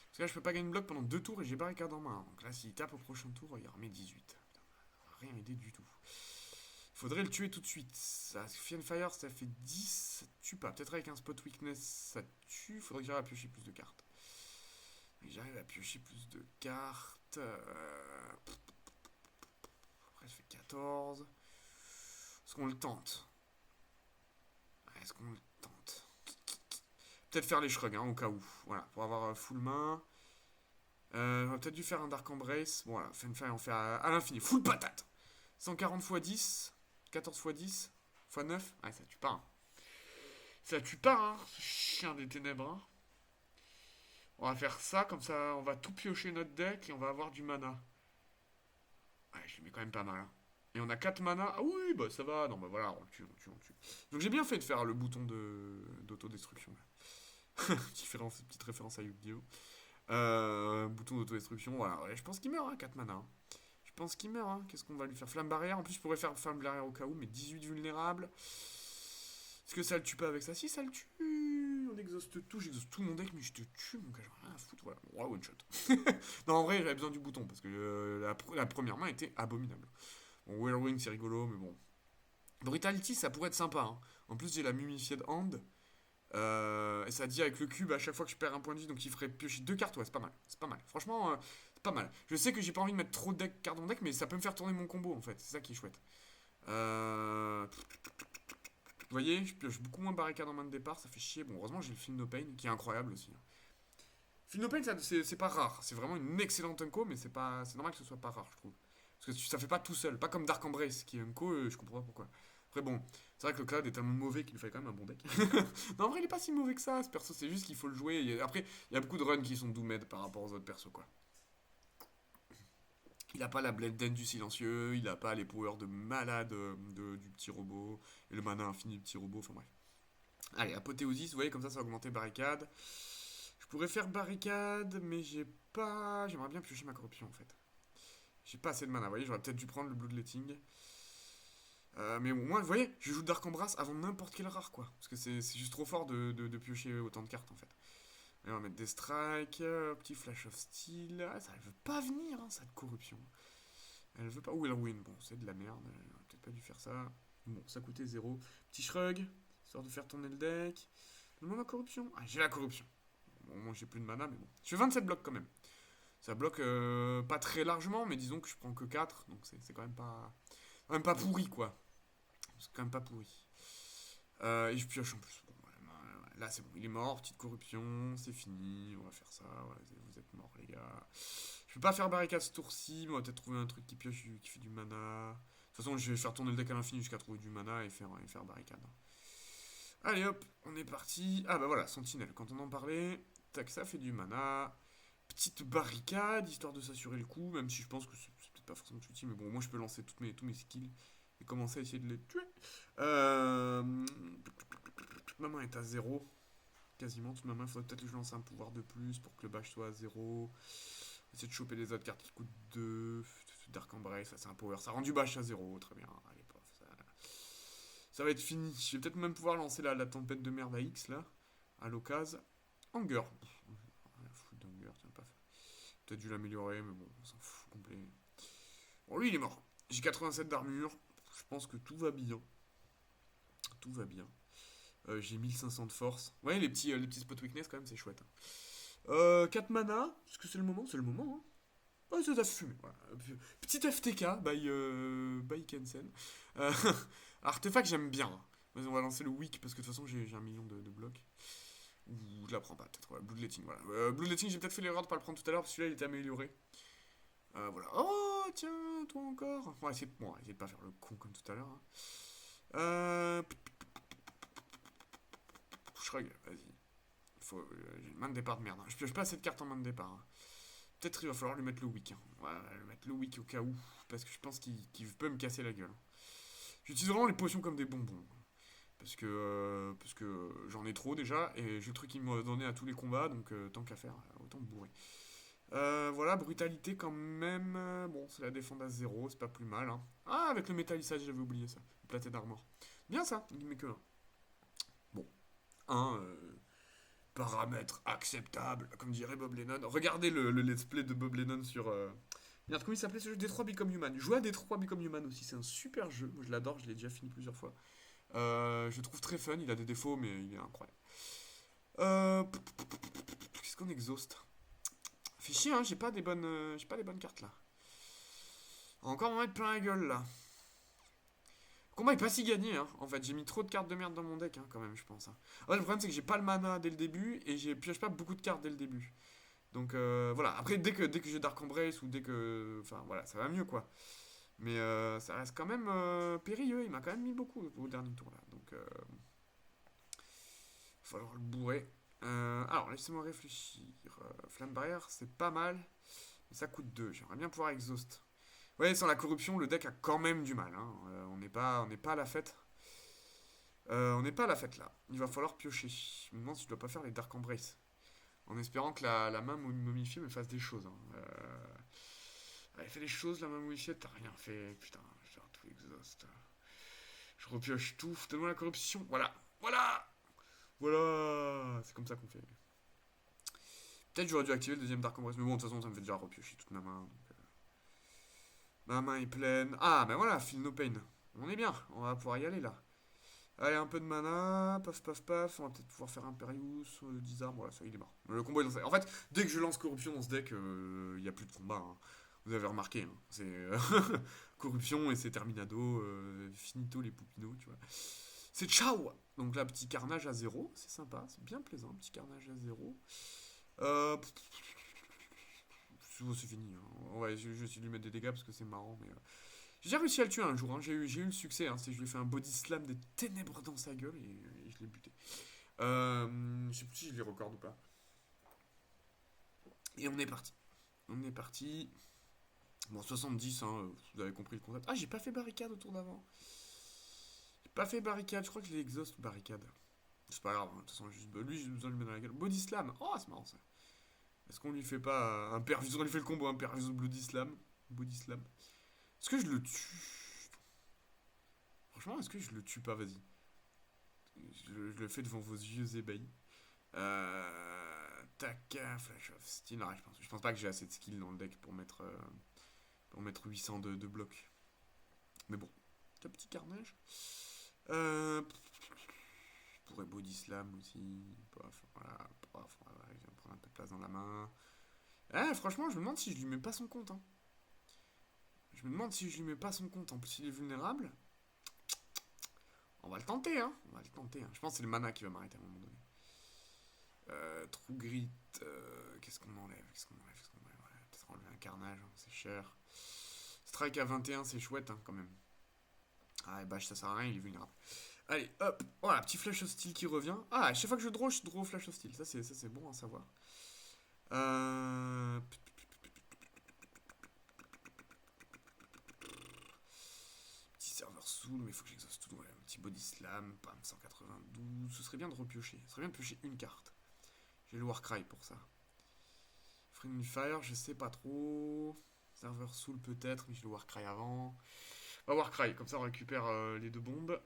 Parce que là je peux pas gagner de bloc pendant 2 tours et j'ai barricade en main. Donc là s'il tape au prochain tour, il remet 18. Putain, ça va rien aider du tout. Il faudrait le tuer tout de suite. Ça, Fire ça fait 10, ça tue pas. Peut-être avec un spot weakness ça tue. Faudrait que j'arrive à piocher plus de cartes. Mais j'arrive à piocher plus de cartes. Après ça fait 14. Est-ce qu'on le tente? Est-ce qu'on le tente? Peut-être faire les shrugs, hein, au cas où. Voilà, pour avoir full main. J'aurais peut-être dû faire un Dark Embrace. Bon, voilà, Fanfire, on fait à l'infini. Full patate 140 x 10, 14 x 10, x 9. Ah, ça tue pas. Hein. Ça tue pas, hein, ce chien des ténèbres. Hein. On va faire ça, comme ça, on va tout piocher notre deck et on va avoir du mana. Ouais, je lui mets quand même pas mal. Hein. Et on a 4 mana. Ah oui, bah ça va. Non, bah voilà, on le tue, on le tue, on le tue. Donc j'ai bien fait de faire le bouton d'autodestruction. Petite référence à Yu-Gi-Oh! Bouton d'autodestruction, voilà. Ouais, je pense qu'il meurt, hein, 4 mana. Hein. Je pense qu'il meurt, hein. Qu'est-ce qu'on va lui faire? Flamme barrière. En plus, je pourrais faire flamme barrière au cas où, mais 18 vulnérables. Est-ce que ça le tue pas avec ça? Si, ça le tue. On exhauste tout. J'exhauste tout mon deck, mais je te tue, mon gars. J'en ai rien à foutre. Voilà. Bon, one shot. Non, en vrai, j'avais besoin du bouton parce que la première main était abominable. Bon, Whirlwind, c'est rigolo, mais bon. Brutality, ça pourrait être sympa. Hein. En plus, j'ai la Mumified Hand. Et ça dit avec le cube à chaque fois que je perds un point de vie, donc il ferait piocher 2 cartes. Ouais, c'est pas mal. C'est pas mal. Franchement, c'est pas mal. Je sais que j'ai pas envie de mettre trop de cartes dans le deck, mais ça peut me faire tourner mon combo en fait. C'est ça qui est chouette. Vous voyez, je pioche beaucoup moins barricade en main de départ, ça fait chier. Bon, heureusement, j'ai le Feel No Pain qui est incroyable aussi. Feel No Pain, c'est pas rare. C'est vraiment une excellente unco, mais c'est normal que ce soit pas rare, je trouve. Parce que ça fait pas tout seul. Pas comme Dark Embrace qui est unco, je comprends pas pourquoi. Après, bon, c'est vrai que le Cloud est tellement mauvais qu'il lui fallait quand même un bon deck. Non, en vrai, il est pas si mauvais que ça, ce perso. C'est juste qu'il faut le jouer. Après, il y a beaucoup de runs qui sont doomed par rapport aux autres persos, quoi. Il a pas la Blade Den du silencieux, il a pas les powers de malade du petit robot, et le mana infini du petit robot, enfin bref. Allez, apothéosis, vous voyez, comme ça va augmenter barricade. Je pourrais faire barricade, mais j'ai pas. J'aimerais bien piocher ma corruption en fait. J'ai pas assez de mana, vous voyez, j'aurais peut-être dû prendre le Bloodletting. Mais au moins, vous voyez, je joue Dark Embrace avant n'importe quel rare, quoi. Parce que c'est juste trop fort de piocher autant de cartes en fait. Et on va mettre des strikes, petit flash of steel. Ah, ça, elle veut pas venir, hein, cette corruption. Elle veut pas. Whirlwind, bon, c'est de la merde. J'aurais peut-être pas dû faire ça. Bon, ça coûtait 0. Petit shrug, histoire de faire tourner le deck. Donne-moi ma corruption. Ah, j'ai la corruption. Bon, moi j'ai plus de mana, mais bon. Je fais 27 blocs quand même. Ça bloque pas très largement, mais disons que je prends que 4. Donc c'est quand même pas pourri, quoi. C'est quand même pas pourri. Et je pioche en plus. Bon, là c'est bon, il est mort. Petite corruption, c'est fini. On va faire ça. Voilà, vous êtes morts, les gars. Je peux pas faire barricade ce tour-ci, mais on va peut-être trouver un truc qui pioche, qui fait du mana. De toute façon, je vais faire tourner le deck à l'infini jusqu'à trouver du mana et faire barricade. Allez hop, on est parti. Ah bah voilà, sentinelle, quand on en parlait. Tac, ça fait du mana. Petite barricade, histoire de s'assurer le coup, même si je pense que c'est peut-être pas forcément utile, mais bon, moi je peux lancer tous mes skills et commencer à essayer de les tuer. Ma main est à 0, quasiment. Toute ma main, il faudrait peut-être que je lance un pouvoir de plus pour que le bash soit à 0. Essayer de choper les autres cartes qui coûtent 2. Dark Embrace, ça c'est un power. Ça rend du bash à 0, très bien. Allez, pof, ça va être fini. Je vais peut-être même pouvoir lancer la tempête de merde à X là, à l'occasion. Anger. Rien à foutre d'Anger, tiens, pas fait. Peut-être dû l'améliorer, mais bon, on s'en fout complet. Bon, lui il est mort. J'ai 87 d'armure. Je pense que tout va bien. Tout va bien. J'ai 1500 de force. Ouais, les petits spot weakness quand même, c'est chouette. 4 mana, est-ce que c'est le moment? C'est le moment, hein. Ouais, ça a fumé. Voilà. Petit FTK by Kensen. Euh, Artefact, j'aime bien. Vas-y, on va lancer le weak parce que de toute façon, j'ai un million de blocs. Ou je la prends pas, peut-être. Voilà, Bloodletting, voilà. Bloodletting, j'ai peut-être fait l'erreur de pas le prendre tout à l'heure parce que celui-là, il était amélioré. Voilà. Oh, tiens, toi encore. On va essayer de pas faire le con comme tout à l'heure. Hein. Shrug, vas-y. J'ai une main de départ de merde. Hein. Je pioche pas assez de cartes en main de départ. Hein. Peut-être il va falloir lui mettre le weak. Hein. Ouais, lui mettre le weak au cas où. Parce que je pense qu'il peut me casser la gueule. J'utilise vraiment les potions comme des bonbons. Parce que j'en ai trop déjà. Et j'ai le truc qui m'a donné à tous les combats. Donc tant qu'à faire, autant me bourrer. Voilà, brutalité quand même. Bon, c'est la défense à 0. C'est pas plus mal. Hein. Ah, avec le métallissage, j'avais oublié ça. Le platé d'armor. Bien ça, il met que 1. Bon, 1. Paramètres acceptables, comme dirait Bob Lennon. Regardez le let's play de Bob Lennon sur. Merde, comment il s'appelait ce jeu? Détroit Become Human. Jouer à Détroit Become Human aussi, c'est un super jeu. Moi je l'adore, je l'ai déjà fini plusieurs fois. Je le trouve très fun, il a des défauts, mais il est incroyable. Qu'est-ce qu'on exhauste? Fait chier, hein, j'ai pas des bonnes cartes là. Encore m'en mettre plein la gueule là. Le combat est pas si gagné, hein. En fait, j'ai mis trop de cartes de merde dans mon deck, hein, quand même, je pense. Hein. Ouais, le problème, c'est que j'ai pas le mana dès le début et je pioche pas beaucoup de cartes dès le début. Donc voilà. Après, dès que j'ai Dark Embrace ou dès que. Enfin, voilà, ça va mieux, quoi. Mais ça reste quand même périlleux. Il m'a quand même mis beaucoup au dernier tour, là. Donc, il va falloir le bourrer. Alors, laissez-moi réfléchir. Flamme barrière, c'est pas mal. Mais ça coûte 2. J'aimerais bien pouvoir exhaust. Ouais, sans la corruption, le deck a quand même du mal. Hein. On n'est pas à la fête. On n'est pas à la fête là. Il va falloir piocher. Je me demande si je dois pas faire les Dark Embrace. En espérant que la main momifiée me fasse des choses. Hein. Elle fait des choses, la main momifiée. T'as rien fait. Putain, je vais faire tout exhaust. Je repioche tout. Donne-moi la corruption. Voilà. Voilà. Voilà. C'est comme ça qu'on fait. Peut-être j'aurais dû activer le deuxième Dark Embrace. Mais bon, de toute façon, ça me fait déjà repiocher toute ma main. Donc, ma main est pleine. Ah, ben voilà, Feel No Pain. On est bien. On va pouvoir y aller là. Allez, un peu de mana, paf paf paf, on va peut-être pouvoir faire Imperius, 10 armes, voilà, ça il est mort. Le combo est lancé. En fait, dès que je lance corruption dans ce deck, il n'y a plus de combat. Hein. Vous avez remarqué, hein. C'est corruption et c'est terminado, finito les poupinos, tu vois. C'est ciao. Donc là, petit carnage à 0, c'est sympa, c'est bien plaisant, petit carnage à 0. C'est fini. Hein. Ouais, je vais essayer de lui mettre des dégâts parce que c'est marrant, mais j'ai déjà réussi à le tuer un jour, hein. J'ai eu le succès, hein. Je lui ai fait un body slam des ténèbres dans sa gueule et je l'ai buté. Je sais plus si je les recorde ou pas. Et on est parti. On est parti. Bon, 70, hein, vous avez compris le concept. Ah, j'ai pas fait barricade au tour d'avant. J'ai pas fait barricade, je crois que je l'ai exhaust barricade. C'est pas grave, hein. De toute façon, lui, j'ai besoin de lui mettre dans la gueule. Body slam, oh, c'est marrant ça. Est-ce qu'on lui fait pas un pervus? On lui fait le combo, un pervus body slam. Body slam. Est-ce que je le tue? Franchement, est-ce que je le tue pas? Vas-y. Je le fais devant vos yeux ébahis. Tac, Flash of Steel. Ah, je pense pas que j'ai assez de skill dans le deck pour mettre 800 de blocs. Mais bon, un petit carnage. Je pourrais body slam aussi. Pof, voilà, pof, voilà, il vient prendre un peu de place dans la main. Franchement, je me demande si je lui mets pas son compte. Hein. Je me demande si je lui mets pas son compte. En plus, il est vulnérable. On va le tenter, hein. On va le tenter. Hein. Je pense que c'est le mana qui va m'arrêter à un moment donné. True Grit. Qu'est-ce qu'on enlève? Ouais, peut-être enlever un carnage, hein, c'est cher. Strike à 21, c'est chouette, hein, quand même. Ah, et bah, ça sert à rien, il est vulnérable. Allez, hop. Voilà, petit Flash of Steel qui revient. Ah, à chaque fois que je draw Flash of Steel. Ça, c'est bon à savoir. Petit serveur soul, mais il faut que j'exauce tout. Ouais, un petit body slam, pam, 192. Ce serait bien de repiocher. Ce serait bien de piocher une carte. J'ai le Warcry pour ça. Friendly Fire, je sais pas trop. Serveur Soul peut-être, mais j'ai le Warcry avant. On va Warcry, comme ça on récupère les deux bombes.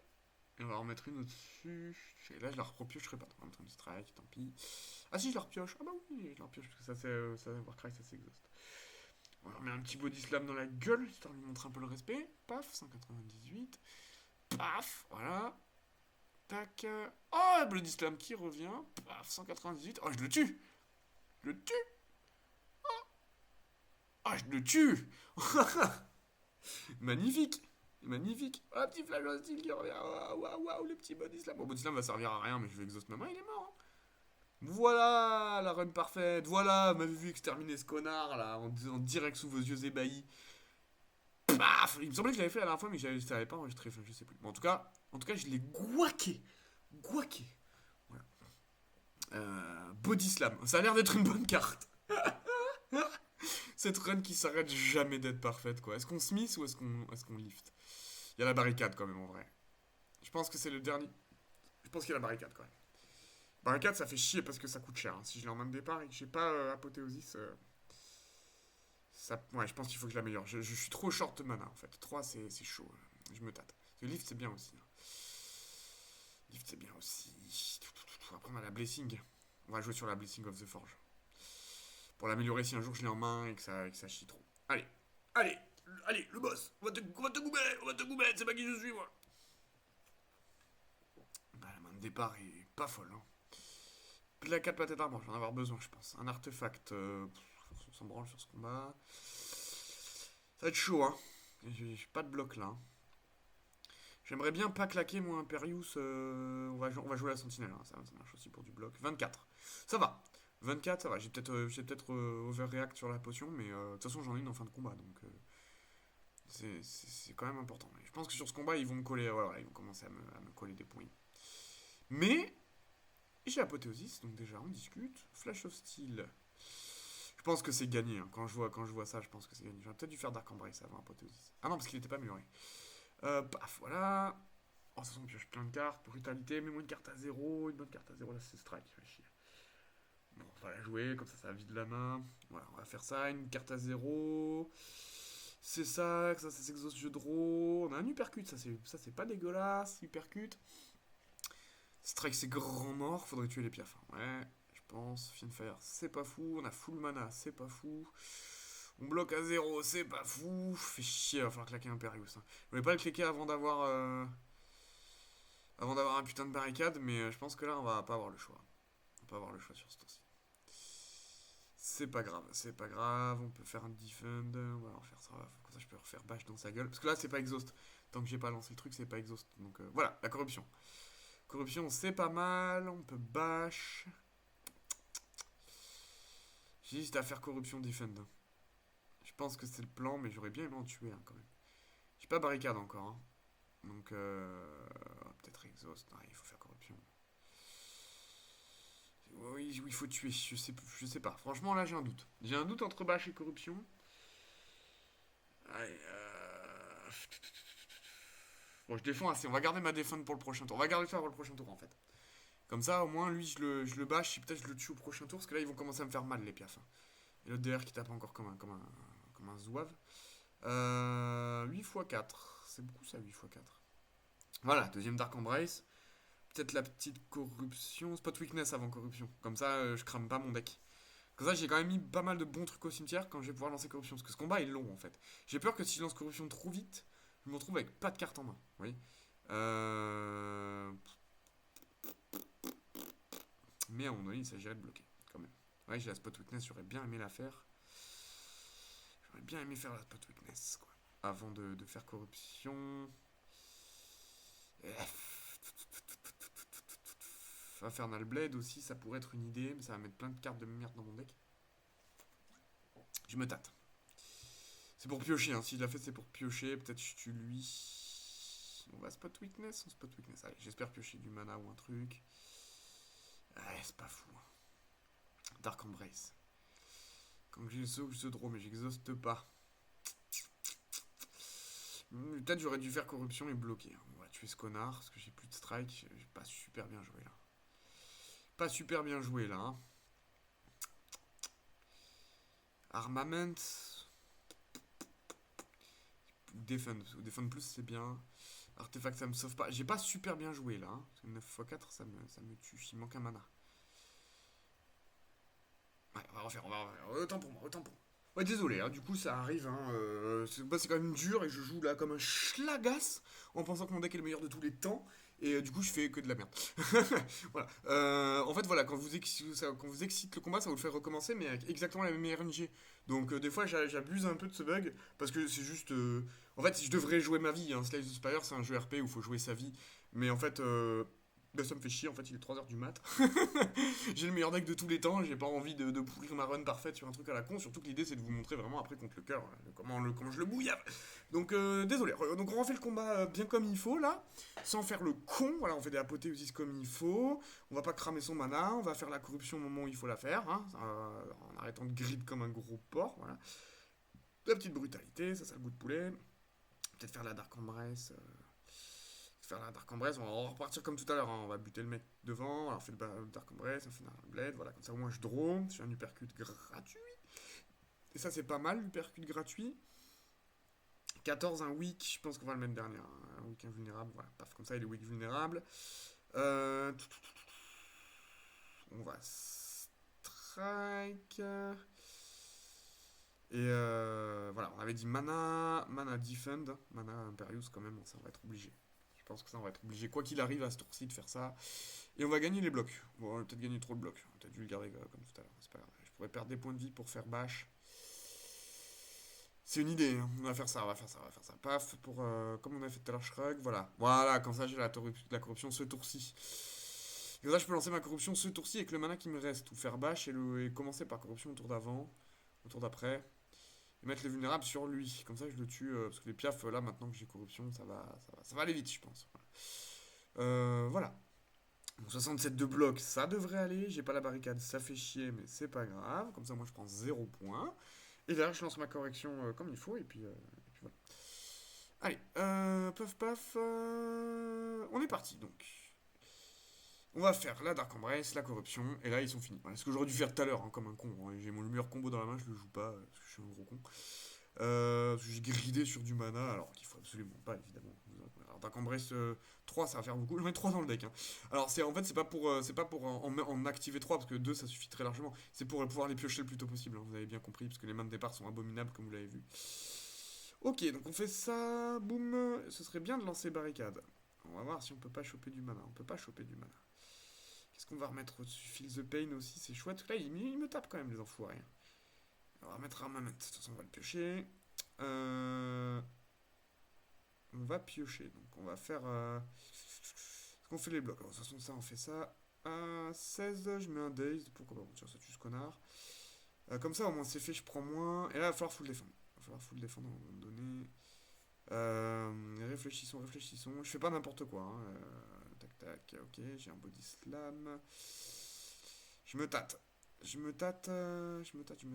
Et on va en mettre une au-dessus. Et là je la repiocherai pas. On va mettre une strike, tant pis. Ah si, je la repioche. Ah bah oui, je la repioche parce que ça Warcry, ça s'exhauste. On va remettre un petit body slam dans la gueule, histoire de lui montrer un peu le respect. Paf, 198. Paf, voilà. Tac. Oh, body slam qui revient. Paf, 198. Oh, je le tue. Je le tue. Ah, je le tue. Magnifique. Magnifique. Oh, petit flash hostile qui revient. Waouh, waouh, waouh, le petit body slam. Bon, body slam va servir à rien, mais je vais exhaust ma main, il est mort. Hein. Voilà la run parfaite. Voilà, m'avez vu exterminer ce connard là, en direct sous vos yeux ébahis. Paf. Il me semblait que je l'avais fait la dernière fois, mais je l'avais pas enregistré. Enfin, je sais plus. Bon, en tout cas, je l'ai guaqué. Guaqué. Voilà. Body slam. Ça a l'air d'être une bonne carte. Cette run qui s'arrête jamais d'être parfaite, quoi. Est-ce qu'on smith ou est-ce qu'on lift? Il y a la barricade quand même en vrai. Je pense que c'est le dernier. Je pense qu'il y a la barricade quand même. Barricade, ça fait chier parce que ça coûte cher. Hein. Si je l'ai en main de départ et que j'ai pas apothéosis, ouais, je pense qu'il faut que je l'améliore. Je suis trop short de mana en fait. 3 c'est chaud. Je me tâte. Le lift c'est bien aussi. Hein. Lift c'est bien aussi. Après on a la blessing. On va jouer sur la blessing of the forge. Pour l'améliorer si un jour je l'ai en main et que ça chie trop. Allez, allez, allez, le boss, on va te goumer, c'est pas qui je suis moi. Bah, la main de départ est pas folle. Hein. La 4 pâtes d'arbre, je vais en avoir besoin, je pense. Un artefact, on s'en branle sur ce combat. Ça va être chaud, hein. J'ai pas de bloc là. Hein. J'aimerais bien pas claquer mon Imperius. On va jouer à la sentinelle, hein. Ça marche aussi pour du bloc. 24, ça va. 24, ça va. J'ai peut-être overreact sur la potion, mais de toute façon, j'en ai une en fin de combat, donc c'est quand même important. Et je pense que sur ce combat, ils vont me coller. Voilà, ils vont commencer à me coller des points. Mais j'ai apothéosis, donc déjà, on discute. Flash of Steel. Je pense que c'est gagné. Hein. Quand je vois ça, je pense que c'est gagné. J'aurais peut-être dû faire Dark Embrace avant Apothéosis. Ah non, parce qu'il était pas mûri. Paf, voilà. Oh, ça on pioche plein de cartes. Brutalité, mets-moi une carte à zéro. Une bonne carte à zéro, là, c'est strike. Fait chier. Bon, on va la jouer, comme ça vide la main. Voilà, on va faire ça. Une carte à zéro. C'est ça s'exauce jeu de draw. On a un uppercut, ça c'est pas dégueulasse. Uppercut. Strike, c'est grand mort. Faudrait tuer les piafs. Ouais, je pense. Fiendfire, c'est pas fou. On a full mana, c'est pas fou. On bloque à zéro, c'est pas fou. Fait chier, il va falloir claquer Imperius. Hein. Je voulais pas le cliquer avant d'avoir un putain de barricade, mais je pense que là, on va pas avoir le choix. On va pas avoir le choix sur ce tour-ci. C'est pas grave, c'est pas grave. On peut faire un defend. On va refaire ça. Comme ça, je peux refaire bash dans sa gueule. Parce que là, c'est pas exhaust. Tant que j'ai pas lancé le truc, c'est pas exhaust. Donc voilà, la corruption. Corruption, c'est pas mal. On peut bash. J'hésite à faire corruption defend. Je pense que c'est le plan, mais j'aurais bien aimé en tuer quand même. J'ai pas barricade encore. Hein. Donc peut-être exhaust. Non, il faut faire corruption. Oui, il faut tuer. Je sais pas. Franchement, là, j'ai un doute. J'ai un doute entre bash et corruption. Allez, bon, je défends assez. On va garder ma défense pour le prochain tour. On va garder ça pour le prochain tour, en fait. Comme ça, au moins, lui, je le bâche. Et peut-être je le tue au prochain tour. Parce que là, ils vont commencer à me faire mal, les piafs. Hein. Et l'autre DR qui tape encore comme un zouave. 8 x 4. C'est beaucoup, ça, 8 x 4. Voilà, deuxième Dark Embrace. Peut-être la petite corruption. Spot Weakness avant corruption. Comme ça, je crame pas mon deck. Comme ça, j'ai quand même mis pas mal de bons trucs au cimetière quand je vais pouvoir lancer corruption. Parce que ce combat est long en fait. J'ai peur que si je lance corruption trop vite, je me retrouve avec pas de carte en main. Vous voyez Mais à mon avis, il s'agirait de bloquer quand même. Ouais, j'ai la Spot Weakness, j'aurais bien aimé la faire. J'aurais bien aimé faire la Spot Weakness quoi. Avant de faire corruption. Infernal Blade aussi, ça pourrait être une idée, mais ça va mettre plein de cartes de merde dans mon deck. Je me tâte. C'est pour piocher, hein. S'il l'a fait, c'est pour piocher. Peut-être je tue lui. On va spot weakness. On spot weakness. Allez, j'espère piocher du mana ou un truc. Ouais, c'est pas fou. Dark Embrace. Quand j'ai le saut, je draw, mais j'exhauste pas. Peut-être j'aurais dû faire corruption et bloquer. On va tuer ce connard parce que j'ai plus de strike. J'ai pas super bien joué là. Pas super bien joué là. Hein. Armament. Defend plus c'est bien. Artefact ça me sauve pas. J'ai pas super bien joué là. Hein. 9 x 4 ça me tue. Il manque un mana. Ouais, on va refaire. Autant pour moi. Ouais, désolé, hein, du coup ça arrive. Hein, c'est quand même dur et je joue là comme un schlagas en pensant que mon deck est le meilleur de tous les temps. Et du coup, je fais que de la merde. Voilà. En fait, voilà, quand vous excite le combat, ça vous le fait recommencer, mais avec exactement la même RNG. Donc, des fois, j'abuse un peu de ce bug parce que c'est juste. En fait, je devrais jouer ma vie. Hein. Slay the Spire, c'est un jeu RP où il faut jouer sa vie. Mais en fait, bah, ça me fait chier. En fait, il est 3h du mat. J'ai le meilleur deck de tous les temps. J'ai pas envie de pourrir ma run parfaite sur un truc à la con. Surtout que l'idée, c'est de vous montrer vraiment après contre le cœur comment je le bouillave. Donc, désolé. Donc, on refait le combat bien comme il faut là. Sans faire le con, voilà, on fait des apothéoses comme il faut. On va pas cramer son mana, on va faire la corruption au moment où il faut la faire, hein, en arrêtant de grid comme un gros porc, voilà. La petite brutalité, ça le goût de poulet. Peut-être faire la Dark Embrace. On va repartir comme tout à l'heure, hein. On va buter le mec devant, on fait le Dark Embrace, on fait un blade, voilà, comme ça au moins je draw, j'ai un uppercut gratuit. Et ça c'est pas mal, l'uppercut gratuit. 14, un weak, je pense qu'on va le mettre dernier. Un weak invulnérable, voilà, paf, comme ça il est weak vulnérable. On va strike. Et voilà, on avait dit mana defend, mana Imperius quand même, ça on va être obligé. Je pense que ça on va être obligé, quoi qu'il arrive à ce tour-ci, de faire ça. Et on va gagner les blocs. Bon, on va peut-être gagner trop de blocs. On va peut-être dû le garder comme tout à l'heure, c'est pas grave. Je pourrais perdre des points de vie pour faire bash. C'est une idée, hein. On va faire ça. Paf, comme on a fait tout à l'heure, Shrug, voilà. Voilà, comme ça j'ai la corruption ce tour-ci. Comme ça je peux lancer ma corruption ce tour-ci avec le mana qui me reste. Ou faire bash et commencer par corruption au tour d'avant, au tour d'après. Et mettre les vulnérables sur lui. Comme ça je le tue, parce que les piafs, là, maintenant que j'ai corruption, ça va aller vite, je pense. Voilà. Bon, 67 de bloc, ça devrait aller. J'ai pas la barricade, ça fait chier, mais c'est pas grave. Comme ça, moi, je prends 0 points. Et derrière, je lance ma correction comme il faut, et puis voilà. Allez, paf paf, on est parti donc. On va faire la Dark Embrace, la corruption, et là ils sont finis. Voilà, ce que j'aurais dû faire tout à l'heure, hein, comme un con. Hein. J'ai mon meilleur combo dans la main, je le joue pas, parce que je suis un gros con. Parce que j'ai gridé sur du mana, alors qu'il faut absolument pas, évidemment. Alors Dark Embrace 3, ça va faire beaucoup. J'en ai 3 dans le deck. Hein. Alors en fait, c'est pas pour en activer 3 parce que 2 ça suffit très largement. C'est pour pouvoir les piocher le plus tôt possible, hein, vous avez bien compris, parce que les mains de départ sont abominables, comme vous l'avez vu. Ok, donc on fait ça, boum. Ce serait bien de lancer barricade. On va voir si on peut pas choper du mana. On peut pas choper du mana. Qu'est-ce qu'on va remettre au-dessus? Feel the Pain aussi, c'est chouette. Là, il me tape quand même, les enfoirés. On va remettre Armament. De toute façon, on va le piocher. On va piocher. Donc, on va faire. Est-ce qu'on fait les blocs? Alors, de toute façon, ça, on fait ça. 16, je mets un Dazed. Pourquoi pas? Bon, tiens, ça tue ce connard. Comme ça, au moins, c'est fait, je prends moins. Et là, il va falloir full défendre. Il va falloir full défendre à un moment donné. Réfléchissons, réfléchissons. Je fais pas n'importe quoi. Hein. Tac, tac, ok, j'ai un body slam. Je me tâte. Je me tâte. Je me tâte.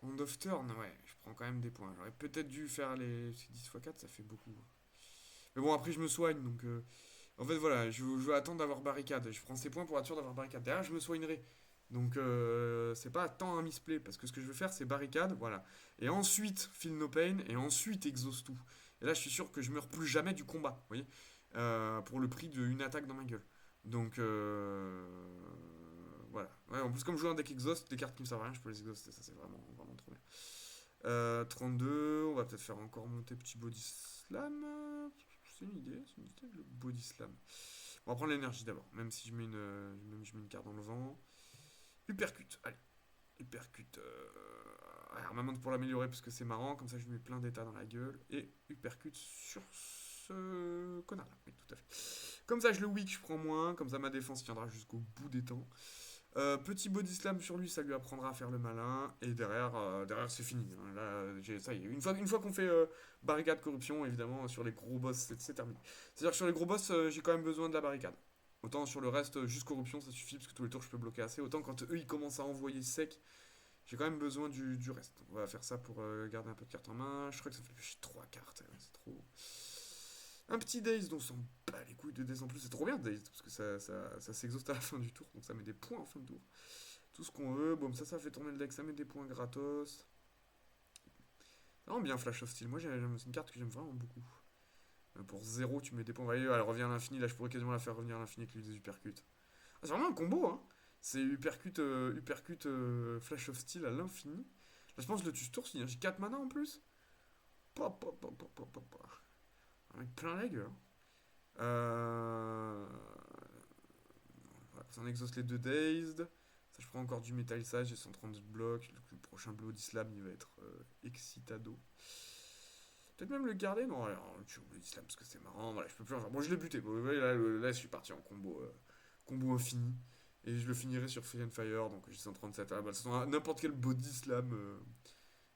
End of turn, ouais, je prends quand même des points. J'aurais peut-être dû faire les. 10 x 4, ça fait beaucoup. Mais bon, après, je me soigne, donc. En fait, voilà, je vais attendre d'avoir barricade. Je prends ces points pour être sûr d'avoir barricade. Derrière, je me soignerai. Donc, c'est pas tant un misplay. Parce que ce que je veux faire, c'est barricade, voilà. Et ensuite, feel no pain. Et ensuite, exhaust tout. Et là, je suis sûr que je meurs plus jamais du combat. Vous voyez pour le prix d'une attaque dans ma gueule. Donc, voilà. Ouais, en plus, comme je joue un deck exhaust, des cartes qui me servent à rien, je peux les exhauster. Ça, c'est vraiment, vraiment trop bien. 32, on va peut-être faire encore monter petit body slam. C'est une idée, le body slam. On va prendre l'énergie d'abord, même si je mets une carte dans le vent. Uppercut, allez. Uppercut. Armament pour l'améliorer parce que c'est marrant, comme ça je lui mets plein d'états dans la gueule. Et uppercut sur ce connard là, oui, tout à fait. Comme ça je le weak, je prends moins, comme ça ma défense tiendra jusqu'au bout des temps. Petit body slam sur lui, ça lui apprendra à faire le malin. Et derrière c'est fini. Hein. Là, ça y est. Une fois qu'on fait barricade corruption, évidemment, sur les gros boss, c'est terminé. C'est-à-dire que sur les gros boss, j'ai quand même besoin de la barricade. Autant sur le reste, juste corruption, ça suffit, parce que tous les tours, je peux bloquer assez. Autant quand eux, ils commencent à envoyer sec, j'ai quand même besoin du reste. On va faire ça pour garder un peu de cartes en main. Je crois que ça fait piocher 3 cartes. Ouais, c'est trop. Un petit Daze dont on s'en bat les couilles de Daze en plus. C'est trop bien Daze parce que ça s'exhauste à la fin du tour. Donc ça met des points en fin de tour. Tout ce qu'on veut. Bon, ça fait tourner le deck. Ça met des points gratos. C'est vraiment bien Flash of Steel. Moi, c'est une carte que j'aime vraiment beaucoup. Pour 0, tu mets des points. Vous voyez, elle revient à l'infini. Là, je pourrais quasiment la faire revenir à l'infini avec les uppercuts. Ah, c'est vraiment un combo, hein. C'est uppercut, Flash of Steel à l'infini. Là, je pense que le tue ce tour, j'ai 4 mana en plus. Pop, pop, pop, pop, pop, pop. Un mec plein la gueule. Voilà, ça en exauce les 2 Dazed. Ça, je prends encore du Metal Sage, j'ai 130 blocs. Le prochain Bloody Slam, il va être Excitado. Peut-être même le garder. Non, alors, je Bloody Slam parce que c'est marrant. Voilà, je peux plus en faire. Bon, je l'ai buté. Bon, là, je suis parti en combo infini. Et je le finirai sur Free and Fire, donc j'ai 137 à la balle. N'importe quel body slam,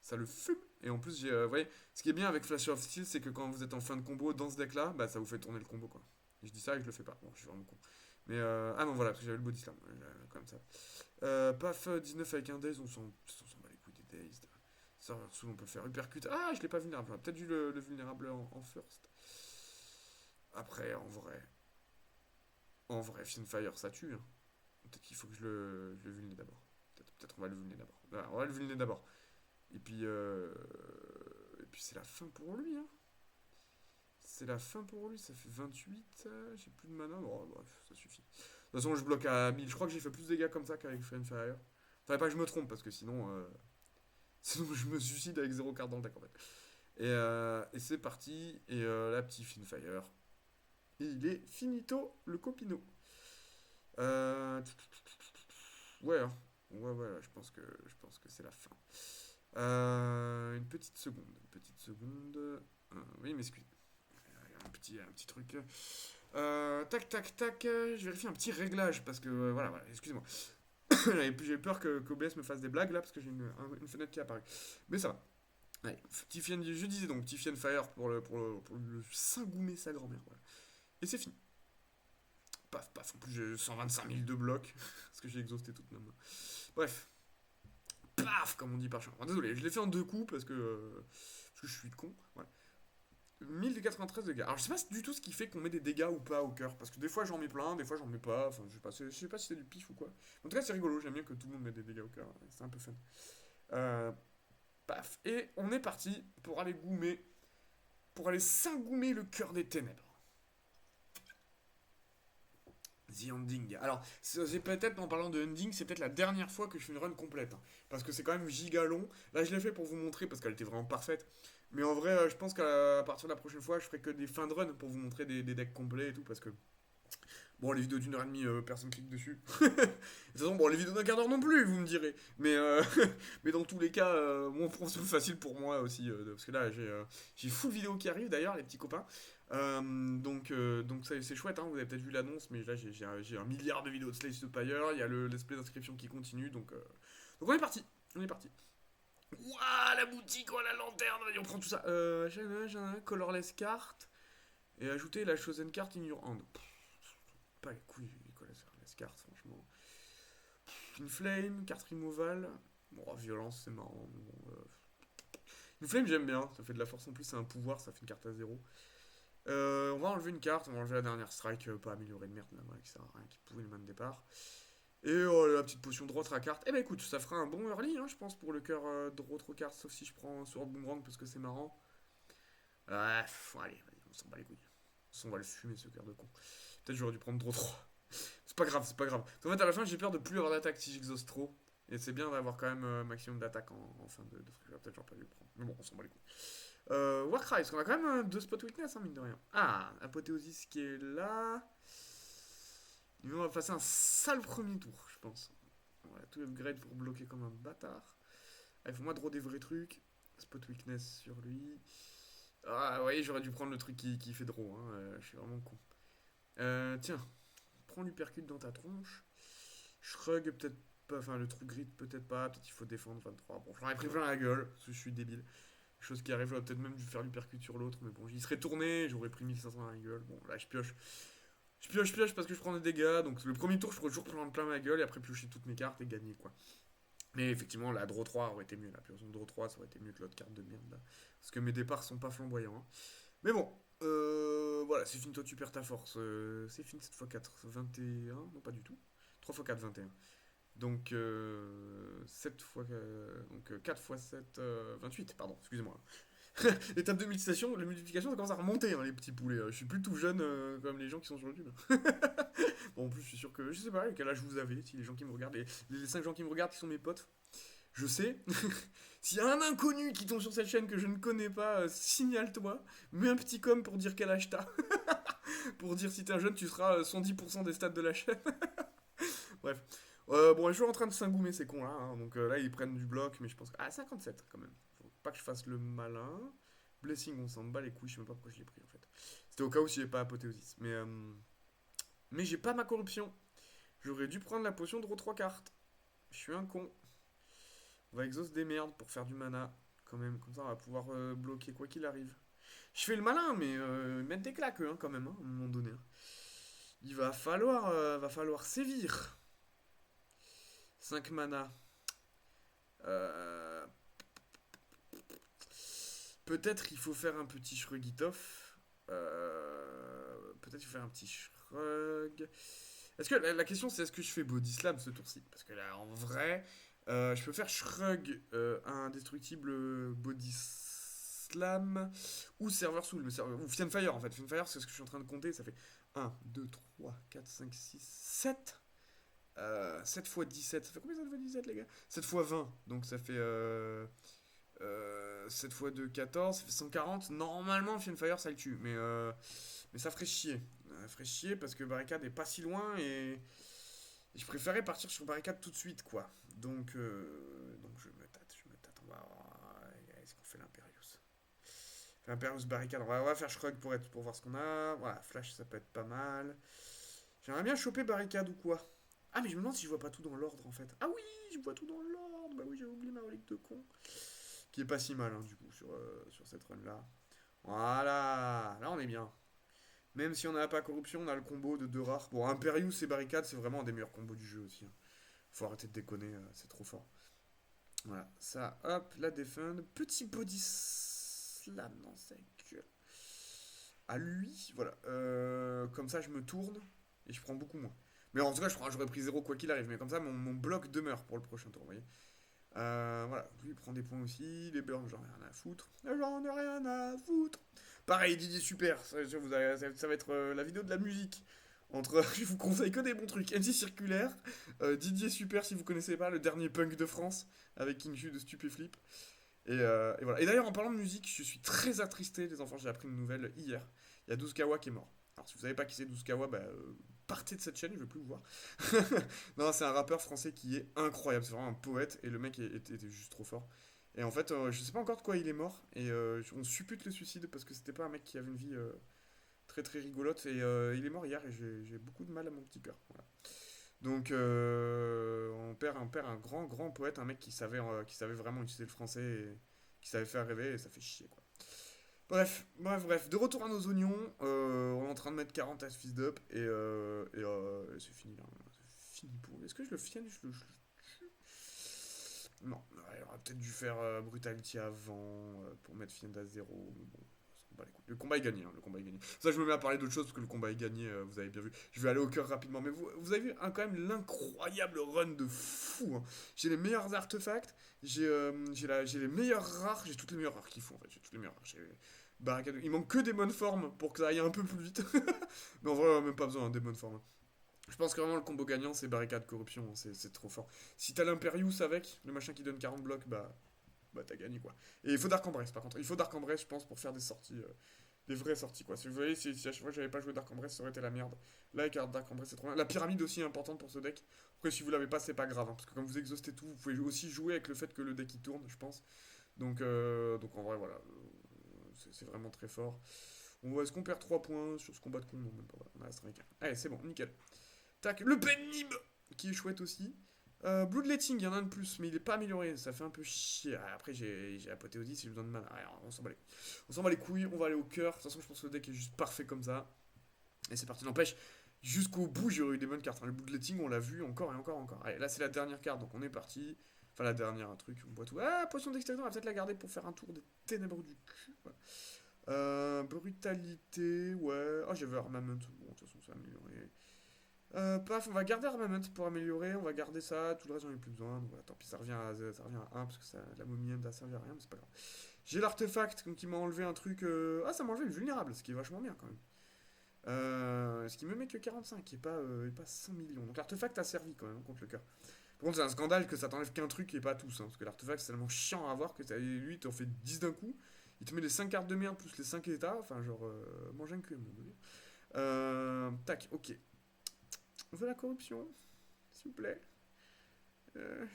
ça le fume. Et en plus, vous voyez, ce qui est bien avec Flash of Steel, c'est que quand vous êtes en fin de combo dans ce deck-là, bah, ça vous fait tourner le combo, quoi. Et je dis ça et je le fais pas. Bon, je suis vraiment con. Mais, ah non, voilà, parce que j'avais le body slam, comme ça. Paf, 19 avec un Daze, on s'en bat les couilles des Daze. Ça, souvent on peut faire Uppercut. Ah, je l'ai pas vulnérable. Peut-être dû le vulnérable en first. Après, en vrai, Fire, ça tue, hein. Peut-être qu'il faut que je le vulne d'abord. Peut-être on va le vulner d'abord. Voilà, on va le vulner d'abord. Et puis c'est la fin pour lui. Hein. C'est la fin pour lui. Ça fait 28. J'ai plus de mana. Bon, bref, ça suffit. De toute façon, je bloque à 1000. Je crois que j'ai fait plus de dégâts comme ça qu'avec Friend Fire. Faudrait pas que je me trompe parce que sinon je me suicide avec 0 carte dans le deck en fait. Et c'est parti. Et la petite Friend Fire. Et il est finito le copino. Ouais, hein. Ouais, je pense que c'est la fin. Une petite seconde. Oui, mais excusez. Un petit truc. Tac. Je vérifie un petit réglage parce que voilà, excusez-moi. J'ai peur que OBS me fasse des blagues là parce que j'ai une fenêtre qui apparaît. Mais ça va. Allez, je disais donc Tiffy Fire pour le Saint-Goumé, sa grand-mère. Voilà. Et c'est fini. Paf, paf. En plus, j'ai 125 000 de blocs. Parce que j'ai exhausté toute ma main. Bref. Paf, comme on dit par champ. Désolé, je l'ai fait en 2 coups parce que je suis con. Voilà. 1093 dégâts. Alors je sais pas du tout ce qui fait qu'on met des dégâts ou pas au cœur. Parce que des fois j'en mets plein, des fois j'en mets pas. Enfin, je sais pas si c'est du pif ou quoi. En tout cas, c'est rigolo. J'aime bien que tout le monde mette des dégâts au cœur. C'est un peu fun. Euh, Paf. Et on est parti pour aller goumer. Pour aller s'ingoumer le cœur des ténèbres. The Ending. Alors, c'est peut-être, en parlant de Ending, c'est peut-être la dernière fois que je fais une run complète. Hein, parce que c'est quand même giga long. Là, je l'ai fait pour vous montrer parce qu'elle était vraiment parfaite. Mais en vrai, je pense qu'à partir de la prochaine fois, je ferai que des fins de run pour vous montrer des decks complets et tout. Parce que, bon, les vidéos d'1 heure et demie, personne clique dessus. De toute façon, bon, les vidéos d'un quart d'heure non plus, vous me direz. Mais dans tous les cas, bon, c'est plus facile pour moi aussi. Parce que là, j'ai full vidéo qui arrive d'ailleurs, les petits copains. Donc c'est chouette, hein, vous avez peut-être vu l'annonce, mais là j'ai un milliard de vidéos de Slay the Spire, il y a le let's play d'inscription qui continue, donc on est parti, on est parti. Ouah, la boutique, oh la lanterne, vas-y, on prend tout ça. J'ai un colorless carte, et ajouter la chosen card in your hand. Pas les couilles, les colorless cartes, franchement. Inflame, carte removal, bon, violence c'est marrant, mais bon, Inflame j'aime bien, ça fait de la force en plus, c'est un pouvoir, ça fait une carte à 0. On va enlever une carte, on va enlever la dernière strike, pas améliorée de merde, là, voilà, qui sert à rien, qui pouvait le main de départ. Et la petite potion de à carte. Eh ben écoute, ça fera un bon early, hein, je pense, pour le cœur de trop carte, sauf si je prends Sword Boomerang parce que c'est marrant. Allez, vas-y, on s'en bat les couilles. On va le fumer ce cœur de con. Peut-être j'aurais dû prendre Draw 3. C'est pas grave, c'est pas grave. En fait, à la fin, j'ai peur de plus avoir d'attaque si j'exauce trop. Et c'est bien d'avoir quand même maximum d'attaque en fin de truc. Peut-être j'aurais pas dû le prendre. Mais bon, on s'en bat les couilles. Warcry, parce qu'on a quand même 2 spot weakness, hein, mine de rien. Ah, Apothéosis qui est là. Et on va passer un sale premier tour, je pense. On va tout upgrade pour bloquer comme un bâtard. Ah, il faut moi draw des vrais trucs. Spot weakness sur lui. Ah, vous voyez, j'aurais dû prendre le truc qui fait draw. Hein. Je suis vraiment con. Tiens, prends l'hypercute dans ta tronche. Shrug, peut-être pas. Enfin, le truc grid, peut-être pas. Peut-être il faut défendre 23. Bon, j'en ai pris plein la gueule, parce que je suis débile. Chose qui arrive, j'aurais peut-être même dû faire l'hypercute sur l'autre, mais bon, j'y serais tourné, j'aurais pris 1500 à la gueule. Bon, là, je pioche. Je pioche parce que je prends des dégâts, donc le premier tour, je pourrais toujours prendre plein ma gueule et après piocher toutes mes cartes et gagner, quoi. Mais effectivement, la draw 3 aurait été mieux, la pioche de draw 3, ça aurait été mieux que l'autre carte de merde, là. Parce que mes départs sont pas flamboyants, hein. Mais bon, voilà, c'est fini, toi tu perds ta force. C'est fini cette fois 4, 21, non pas du tout. 3 x 4, 21. Donc 7 fois, donc 4 x 7, 28, pardon, excusez-moi. L'étape de multiplication, la multiplication, ça commence à remonter, hein, les petits poulets. Je suis plus tout jeune comme les gens qui sont sur YouTube. Bon, en plus, je suis sûr que. Je sais pas quel âge vous avez, si les gens qui me regardent, les 5 gens qui me regardent qui sont mes potes. Je sais. S'il y a un inconnu qui tombe sur cette chaîne que je ne connais pas, signale-toi. Mets un petit com pour dire quel âge t'as. Pour dire si t'es un jeune, tu seras 110% des stats de la chaîne. Bref. Bon, je suis en train de s'ingoumer ces cons là. Hein, donc là, ils prennent du bloc, mais je pense que. Ah, 57 quand même. Faut pas que je fasse le malin. Blessing, on s'en bat les couilles. Je sais même pas pourquoi je l'ai pris en fait. C'était au cas où si j'ai pas apothéosis. Mais j'ai pas ma corruption. J'aurais dû prendre la potion de draw 3 cartes. Je suis un con. On va exauce des merdes pour faire du mana. Quand même, comme ça on va pouvoir bloquer quoi qu'il arrive. Je fais le malin, mais mettre des claques hein, quand même, hein, à un moment donné. Il va falloir sévir. 5 mana. Euh, Peut-être il faut faire un petit Shrugitoff. Peut-être il faut faire un petit Shrug. Est-ce que la question c'est est-ce que je fais Body Slam ce tour-ci? Parce que là en vrai, je peux faire Shrug indestructible Body Slam ou Server Soul, ou Fienfire en fait. Fienfire c'est ce que je suis en train de compter, ça fait 1, 2, 3, 4, 5, 6, 7. 7 x 17, ça fait combien 7 x 17 les gars? 7 x 20, donc ça fait 7 x 2, 14, ça fait 140. Normalement, Fienfire ça le tue, mais ça ferait chier. Ça ferait chier parce que Barricade est pas si loin et je préférais partir sur Barricade tout de suite, quoi. Donc je me tâte. Est-ce qu'on fait l'Imperius? L'Imperius Barricade, on va faire Shrug pour voir ce qu'on a. Voilà, Flash ça peut être pas mal. J'aimerais bien choper Barricade ou quoi. Ah, mais je me demande si je vois pas tout dans l'ordre en fait. Ah oui, je vois tout dans l'ordre. Bah oui, j'ai oublié ma relique de con. Qui est pas si mal, hein, du coup, sur cette run là. Voilà, là on est bien. Même si on n'a pas corruption, on a le combo de deux rares. Bon, Imperius et Barricade, c'est vraiment un des meilleurs combos du jeu aussi, hein. Faut arrêter de déconner, c'est trop fort. Voilà, ça, hop, la défend. Petit body slam dans sa gueule. À lui, voilà. Comme ça, je me tourne et je prends beaucoup moins. Mais en tout cas, j'aurais pris zéro quoi qu'il arrive. Mais comme ça, mon bloc demeure pour le prochain tour, vous voyez. Voilà, lui il prend des points aussi. Les burns, j'en ai rien à foutre. J'en ai rien à foutre. Pareil, Didier Super, ça va être la vidéo de la musique. Entre, je vous conseille que des bons trucs. MC Circulaire, Didier Super si vous connaissez pas, le dernier punk de France, avec King Ju de Stupéflip. Et voilà. Et d'ailleurs, en parlant de musique, je suis très attristé, les enfants, j'ai appris une nouvelle hier. Il y a Douze qui est mort. Alors, si vous savez pas qui c'est Douze bah, partez de cette chaîne, je veux plus vous voir. Non, c'est un rappeur français qui est incroyable, c'est vraiment un poète, et le mec était juste trop fort. Et en fait, je sais pas encore de quoi il est mort, et on suppute le suicide parce que c'était pas un mec qui avait une vie très très rigolote, et il est mort hier, et j'ai beaucoup de mal à mon petit cœur. Voilà. Donc, on perd un grand grand poète, un mec qui savait vraiment utiliser le français, et qui savait faire rêver, et ça fait chier quoi. Bref, bref, bref. De retour à nos oignons, on est en train de mettre 40 à ce fils d'up et c'est fini là. C'est fini pour. Est-ce que je le fienne Non, ouais, on aurait peut-être dû faire Brutality avant pour mettre Fiend à 0. Mais bon, on s'en bat les couilles. Le combat est gagné, hein, le combat est gagné. Ça, je me mets à parler d'autre chose parce que le combat est gagné, vous avez bien vu. Je vais aller au cœur rapidement. Mais vous avez vu hein, quand même l'incroyable run de fou, hein. J'ai les meilleurs artefacts, j'ai les meilleurs rares, j'ai toutes les meilleures rares qu'il faut en fait. J'ai toutes les meilleures rares. Barricade. Il manque que des bonnes formes pour que ça aille un peu plus vite. Mais en vrai, même pas besoin hein, des bonnes formes, hein. Je pense que vraiment le combo gagnant c'est barricade corruption, hein, c'est trop fort. Si t'as l'Imperius avec, le machin qui donne 40 blocs, bah t'as gagné quoi. Et il faut Dark Embrace par contre. Il faut Dark Embrace je pense pour faire des sorties, des vraies sorties quoi. Si vous voyez, si à chaque fois j'avais pas joué Dark Embrace ça aurait été la merde. Là avec Dark Embrace c'est trop bien. La pyramide aussi est importante pour ce deck. Après si vous l'avez pas c'est pas grave, hein, parce que comme vous exhaustez tout, vous pouvez aussi jouer avec le fait que le deck il tourne je pense. Donc en vrai voilà, c'est vraiment très fort. Est-ce qu'on perd 3 points sur ce combat de con? Non même pas, voilà. On a strike. Allez c'est bon, nickel. Tac, le Penib qui est chouette aussi. Bloodletting, il y en a un de plus, mais il est pas amélioré, ça fait un peu chier. Ah, après, j'ai apothéosis, j'ai besoin de mana. Alors, on s'en bat les couilles, on va aller au cœur. De toute façon, je pense que le deck est juste parfait comme ça. Et c'est parti, n'empêche, jusqu'au bout, j'ai eu des bonnes cartes, hein. Le Bloodletting, on l'a vu encore et encore et encore. Allez, là, c'est la dernière carte, donc on est parti. Enfin, la dernière, un truc, on voit tout. Ah, potion d'extraction, on va peut-être la garder pour faire un tour des ténèbres du cul. Ouais. Brutalité, ouais. Oh, j'avais Armament. Bon, de toute façon, ça va améliorer. Paf, on va garder Armament pour améliorer, on va garder ça, tout le reste j'en ai plus besoin, donc voilà, tant pis, ça revient à 1 parce que la momie n'a servi à rien, mais c'est pas grave. J'ai l'artefact, donc il m'a enlevé un truc. Ah, ça m'a enlevé le vulnérable, ce qui est vachement bien quand même. Ce qui me met que 45 et pas 100 millions. Donc l'artefact a servi quand même contre le cœur. Par contre, c'est un scandale que ça t'enlève qu'un truc et pas tous, hein, parce que l'artefact c'est tellement chiant à avoir que lui, t'en fait 10 d'un coup, il te met les 5 cartes de merde plus les 5 états, enfin, genre, mange un cul à un moment donné. Tac, ok. On veut la corruption, s'il vous plaît.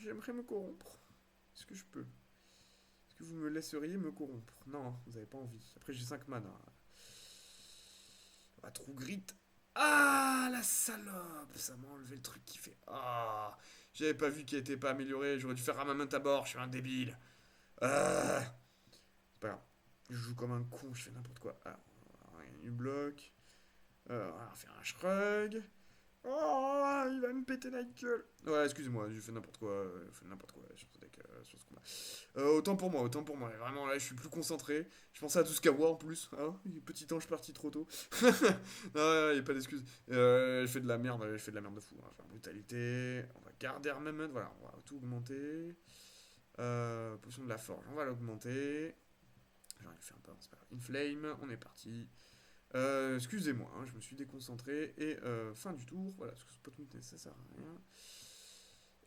J'aimerais me corrompre. Est-ce que je peux? Est-ce que vous me laisseriez me corrompre? Non, vous avez pas envie. Après, j'ai 5 mana. Ah, trou grit. Ah, la salope! Ça m'a enlevé le truc qui fait. Ah! J'avais pas vu qu'il était pas amélioré. J'aurais dû faire à ma main à bord. Je suis un débile. Ah! C'est pas grave. Je joue comme un con. Je fais n'importe quoi. Ah, il bloque. On va faire un shrug. Oh, il va me péter la gueule. Ouais, excusez-moi, j'ai fait n'importe quoi. Sur ce deck, sur ce combat. Autant pour moi, autant pour moi. Vraiment, là, je suis plus concentré. Je pensais à tout ce qu'à en plus. Hein, petit ange parti trop tôt. Non, il n'y a pas d'excuse. Je fais de la merde, de fou. On va faire brutalité. On va garder armament. Voilà, on va tout augmenter. Potion de la forge, on va l'augmenter. J'aurais dû faire un peu, c'est pas grave. Inflame, on est parti. Excusez-moi, hein, je me suis déconcentré. Et fin du tour, voilà, parce que Spotmut, ça sert à rien.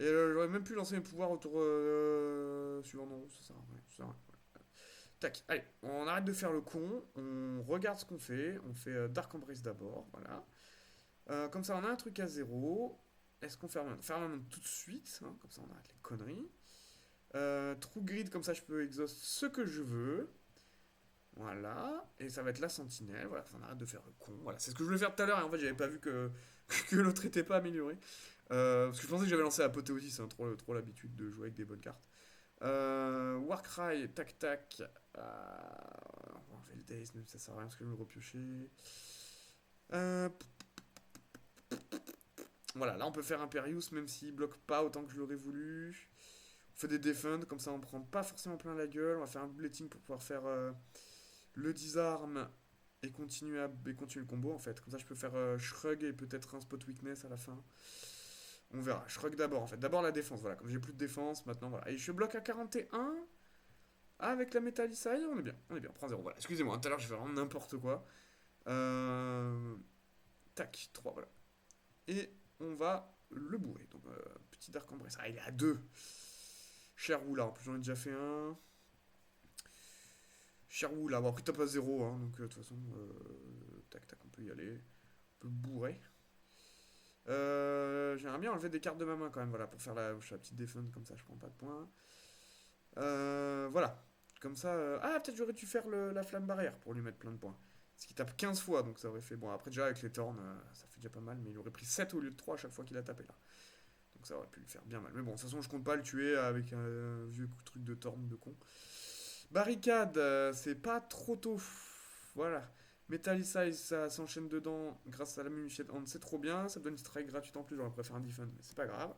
Et j'aurais même pu lancer mes pouvoirs au tour suivant, non, ça sert à rien. Ça sert à rien. Voilà. Tac, allez, on arrête de faire le con, on regarde ce qu'on fait. On fait Dark Embrace d'abord, voilà. Comme ça, on a un truc à 0. Est-ce qu'on ferme tout de suite, hein, comme ça on arrête les conneries. True Grid, comme ça je peux exhaust ce que je veux. Voilà, et ça va être la sentinelle. Voilà, on arrête de faire le con. Voilà, c'est ce que je voulais faire tout à l'heure, et en fait, j'avais pas vu que l'autre était pas amélioré. Parce que je pensais que j'avais lancé Apothéosis, hein, trop l'habitude de jouer avec des bonnes cartes. Warcry, tac tac. On va enlever le Daze, même si ça sert à rien parce que je vais le repiocher. Euh, Voilà, là on peut faire Imperius, même s'il bloque pas autant que je l'aurais voulu. On fait des defend, comme ça on prend pas forcément plein la gueule. On va faire un bulleting pour pouvoir faire le disarm et continuer le combo en fait. Comme ça je peux faire shrug et peut-être un spot weakness à la fin. On verra. Shrug d'abord en fait. D'abord la défense, voilà. Comme j'ai plus de défense, maintenant voilà. Et je bloque à 41 avec la Metallicide, on est bien. On est bien, on prend 0. Voilà, excusez-moi, tout à l'heure je fais vraiment n'importe quoi. Tac, 3, voilà. Et on va le bourrer. Donc petit Dark Embrace. Ah, il est à 2. Sherwood là, en plus j'en ai déjà fait un. Sherwood là, bon après t'as pas 0, hein, donc de toute façon, tac tac, on peut y aller. On peut bourrer. J'aimerais bien enlever des cartes de ma main quand même, voilà, pour faire la petite défense, comme ça je prends pas de points. Voilà. Comme ça. Ah, peut-être j'aurais dû faire la flamme barrière pour lui mettre plein de points. Parce qu'il tape 15 fois, donc ça aurait fait. Bon, après, déjà avec les Thorns, ça fait déjà pas mal, mais il aurait pris 7 au lieu de 3 à chaque fois qu'il a tapé là. Donc ça aurait pu lui faire bien mal. Mais bon, de toute façon, je compte pas le tuer avec un vieux truc de Thorn de con. Barricade, c'est pas trop tôt. Voilà. Metallicise, ça s'enchaîne dedans grâce à la Mumified Hand, c'est trop bien. Ça me donne une strike gratuite en plus, j'aurais préféré un defend, mais c'est pas grave.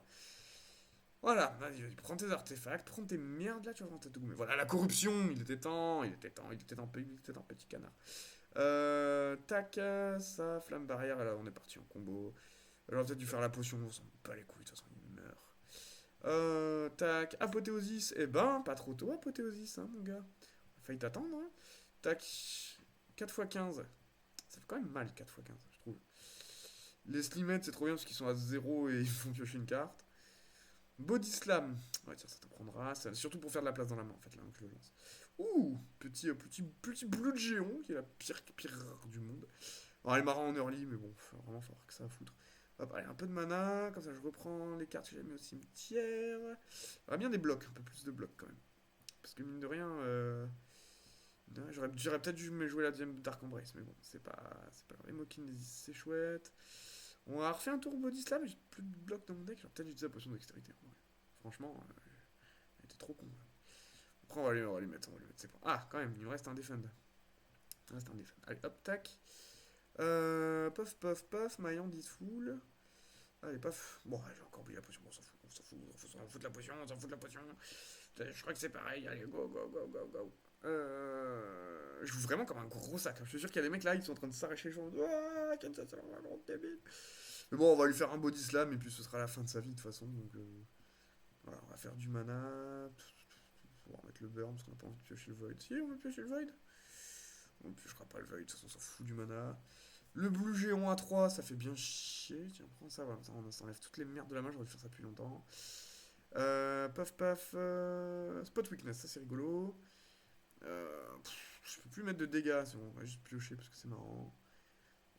Voilà, vas-y, prends tes artefacts, prends tes merdes là, tu vas rentrer tout. Mais voilà, la corruption, il était temps, petit canard. Tac, ça, flamme barrière, et là on est parti en combo. J'aurais peut-être dû faire la potion, on s'en bat les couilles, de toute façon il meurt. Tac, apothéosis, eh ben, pas trop tôt apothéosis, hein mon gars. Il a failli t'attendre, hein. Tac, 4 x 15. Ça fait quand même mal 4 x 15, je trouve. Les slimettes, c'est trop bien parce qu'ils sont à 0 et ils font piocher une carte. Body slam. Ouais, tiens, ça t'apprendra. Surtout pour faire de la place dans la main, en fait, là, donc je le lance. Ouh, petit bleu de géant, qui est la pire du monde. Alors, elle est marrant en early, mais bon, faut vraiment falloir que ça à foutre. Hop, allez, un peu de mana, comme ça je reprends les cartes que j'ai mis au cimetière. Il y bien des blocs, un peu plus de blocs quand même. Parce que mine de rien, j'aurais peut-être dû me jouer la deuxième Dark Embrace, mais bon, c'est pas grave. Emokin, c'est chouette. On a refait un tour body slam, j'ai plus de blocs dans mon deck, j'aurais peut-être utilisé la potion de dextérité. Ouais. Franchement, elle était trop con. Après, on va lui mettre ses points. Ah, quand même, il me reste un defend. Il me reste un defend. Allez, hop, tac. Puff, my hand is full. Allez, paf. Bon, j'ai encore oublié la potion. Bon, on s'en fout, on s'en fout de la potion, on s'en fout de la potion. Je crois que c'est pareil. Allez, go. Je joue vraiment comme un gros sac. Je suis sûr qu'il y a des mecs là, ils sont en train de s'arracher les jambes. Ah, Kansas, c'est vraiment débile. Mais bon, on va lui faire un body slam et puis ce sera la fin de sa vie de toute façon. Donc voilà, on va faire du mana. On va mettre le burn parce qu'on n'a pas envie de piocher le void. Si, on va piocher le void. On ne piochera pas le void, de toute façon, on s'en fout du mana. Le blue géant à 3, ça fait bien chier. Tiens, prends ça, voilà, ça, on s'enlève toutes les merdes de la main, j'aurais dû faire ça depuis longtemps. Paf, spot weakness, ça c'est rigolo. Je peux plus mettre de dégâts, c'est bon, on va juste piocher parce que c'est marrant.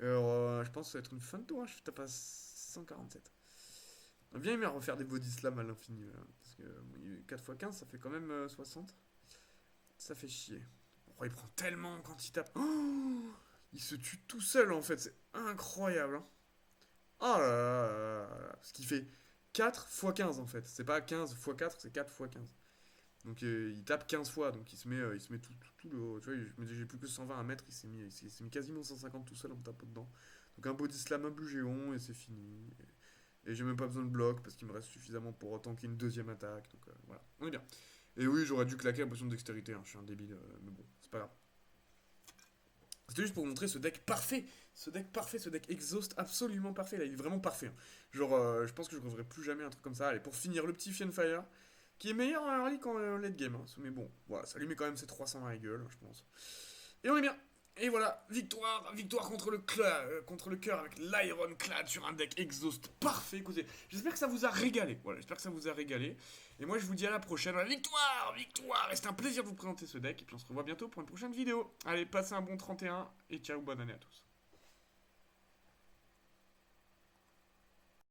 Alors, je pense que ça va être une fin de tour, hein, je tape à 147. Viens, il va refaire des body slams à l'infini, là, parce que 4 x 15, ça fait quand même 60. Ça fait chier. Oh, il prend tellement quand il tape. Oh, il se tue tout seul en fait, c'est incroyable. Hein. Oh là. Parce qu'il fait 4 x 15 en fait. C'est pas 15 x 4, c'est 4 x 15. Donc il tape 15 fois, donc il se met tout le. Tu vois, je me dis, j'ai plus que 120 à mettre, il s'est mis quasiment 150 tout seul en me tapant dedans. Donc un body slam, un bleu géant, et c'est fini. Et j'ai même pas besoin de bloc parce qu'il me reste suffisamment pour tanker une deuxième attaque. Donc voilà, on est bien. Et oui, j'aurais dû claquer la potion de dextérité, hein, je suis un débile, mais bon, c'est pas grave. C'était juste pour vous montrer ce deck parfait, ce deck exhaust absolument parfait, là il est vraiment parfait. Hein. Genre, je pense que je ne reverrai plus jamais un truc comme ça. Allez, pour finir, le petit Fienfire, qui est meilleur en early qu'en late game, hein. Mais bon, voilà, ça lui met quand même ses 300 dans la gueule, je pense. Et on est bien. Et voilà, victoire contre le cœur avec l'Ironclad sur un deck exhaust parfait. Écoutez, j'espère que ça vous a régalé. Voilà, j'espère que ça vous a régalé. Et moi, je vous dis à la prochaine. Victoire. Et c'était un plaisir de vous présenter ce deck. Et puis, on se revoit bientôt pour une prochaine vidéo. Allez, passez un bon 31 et ciao, bonne année à tous.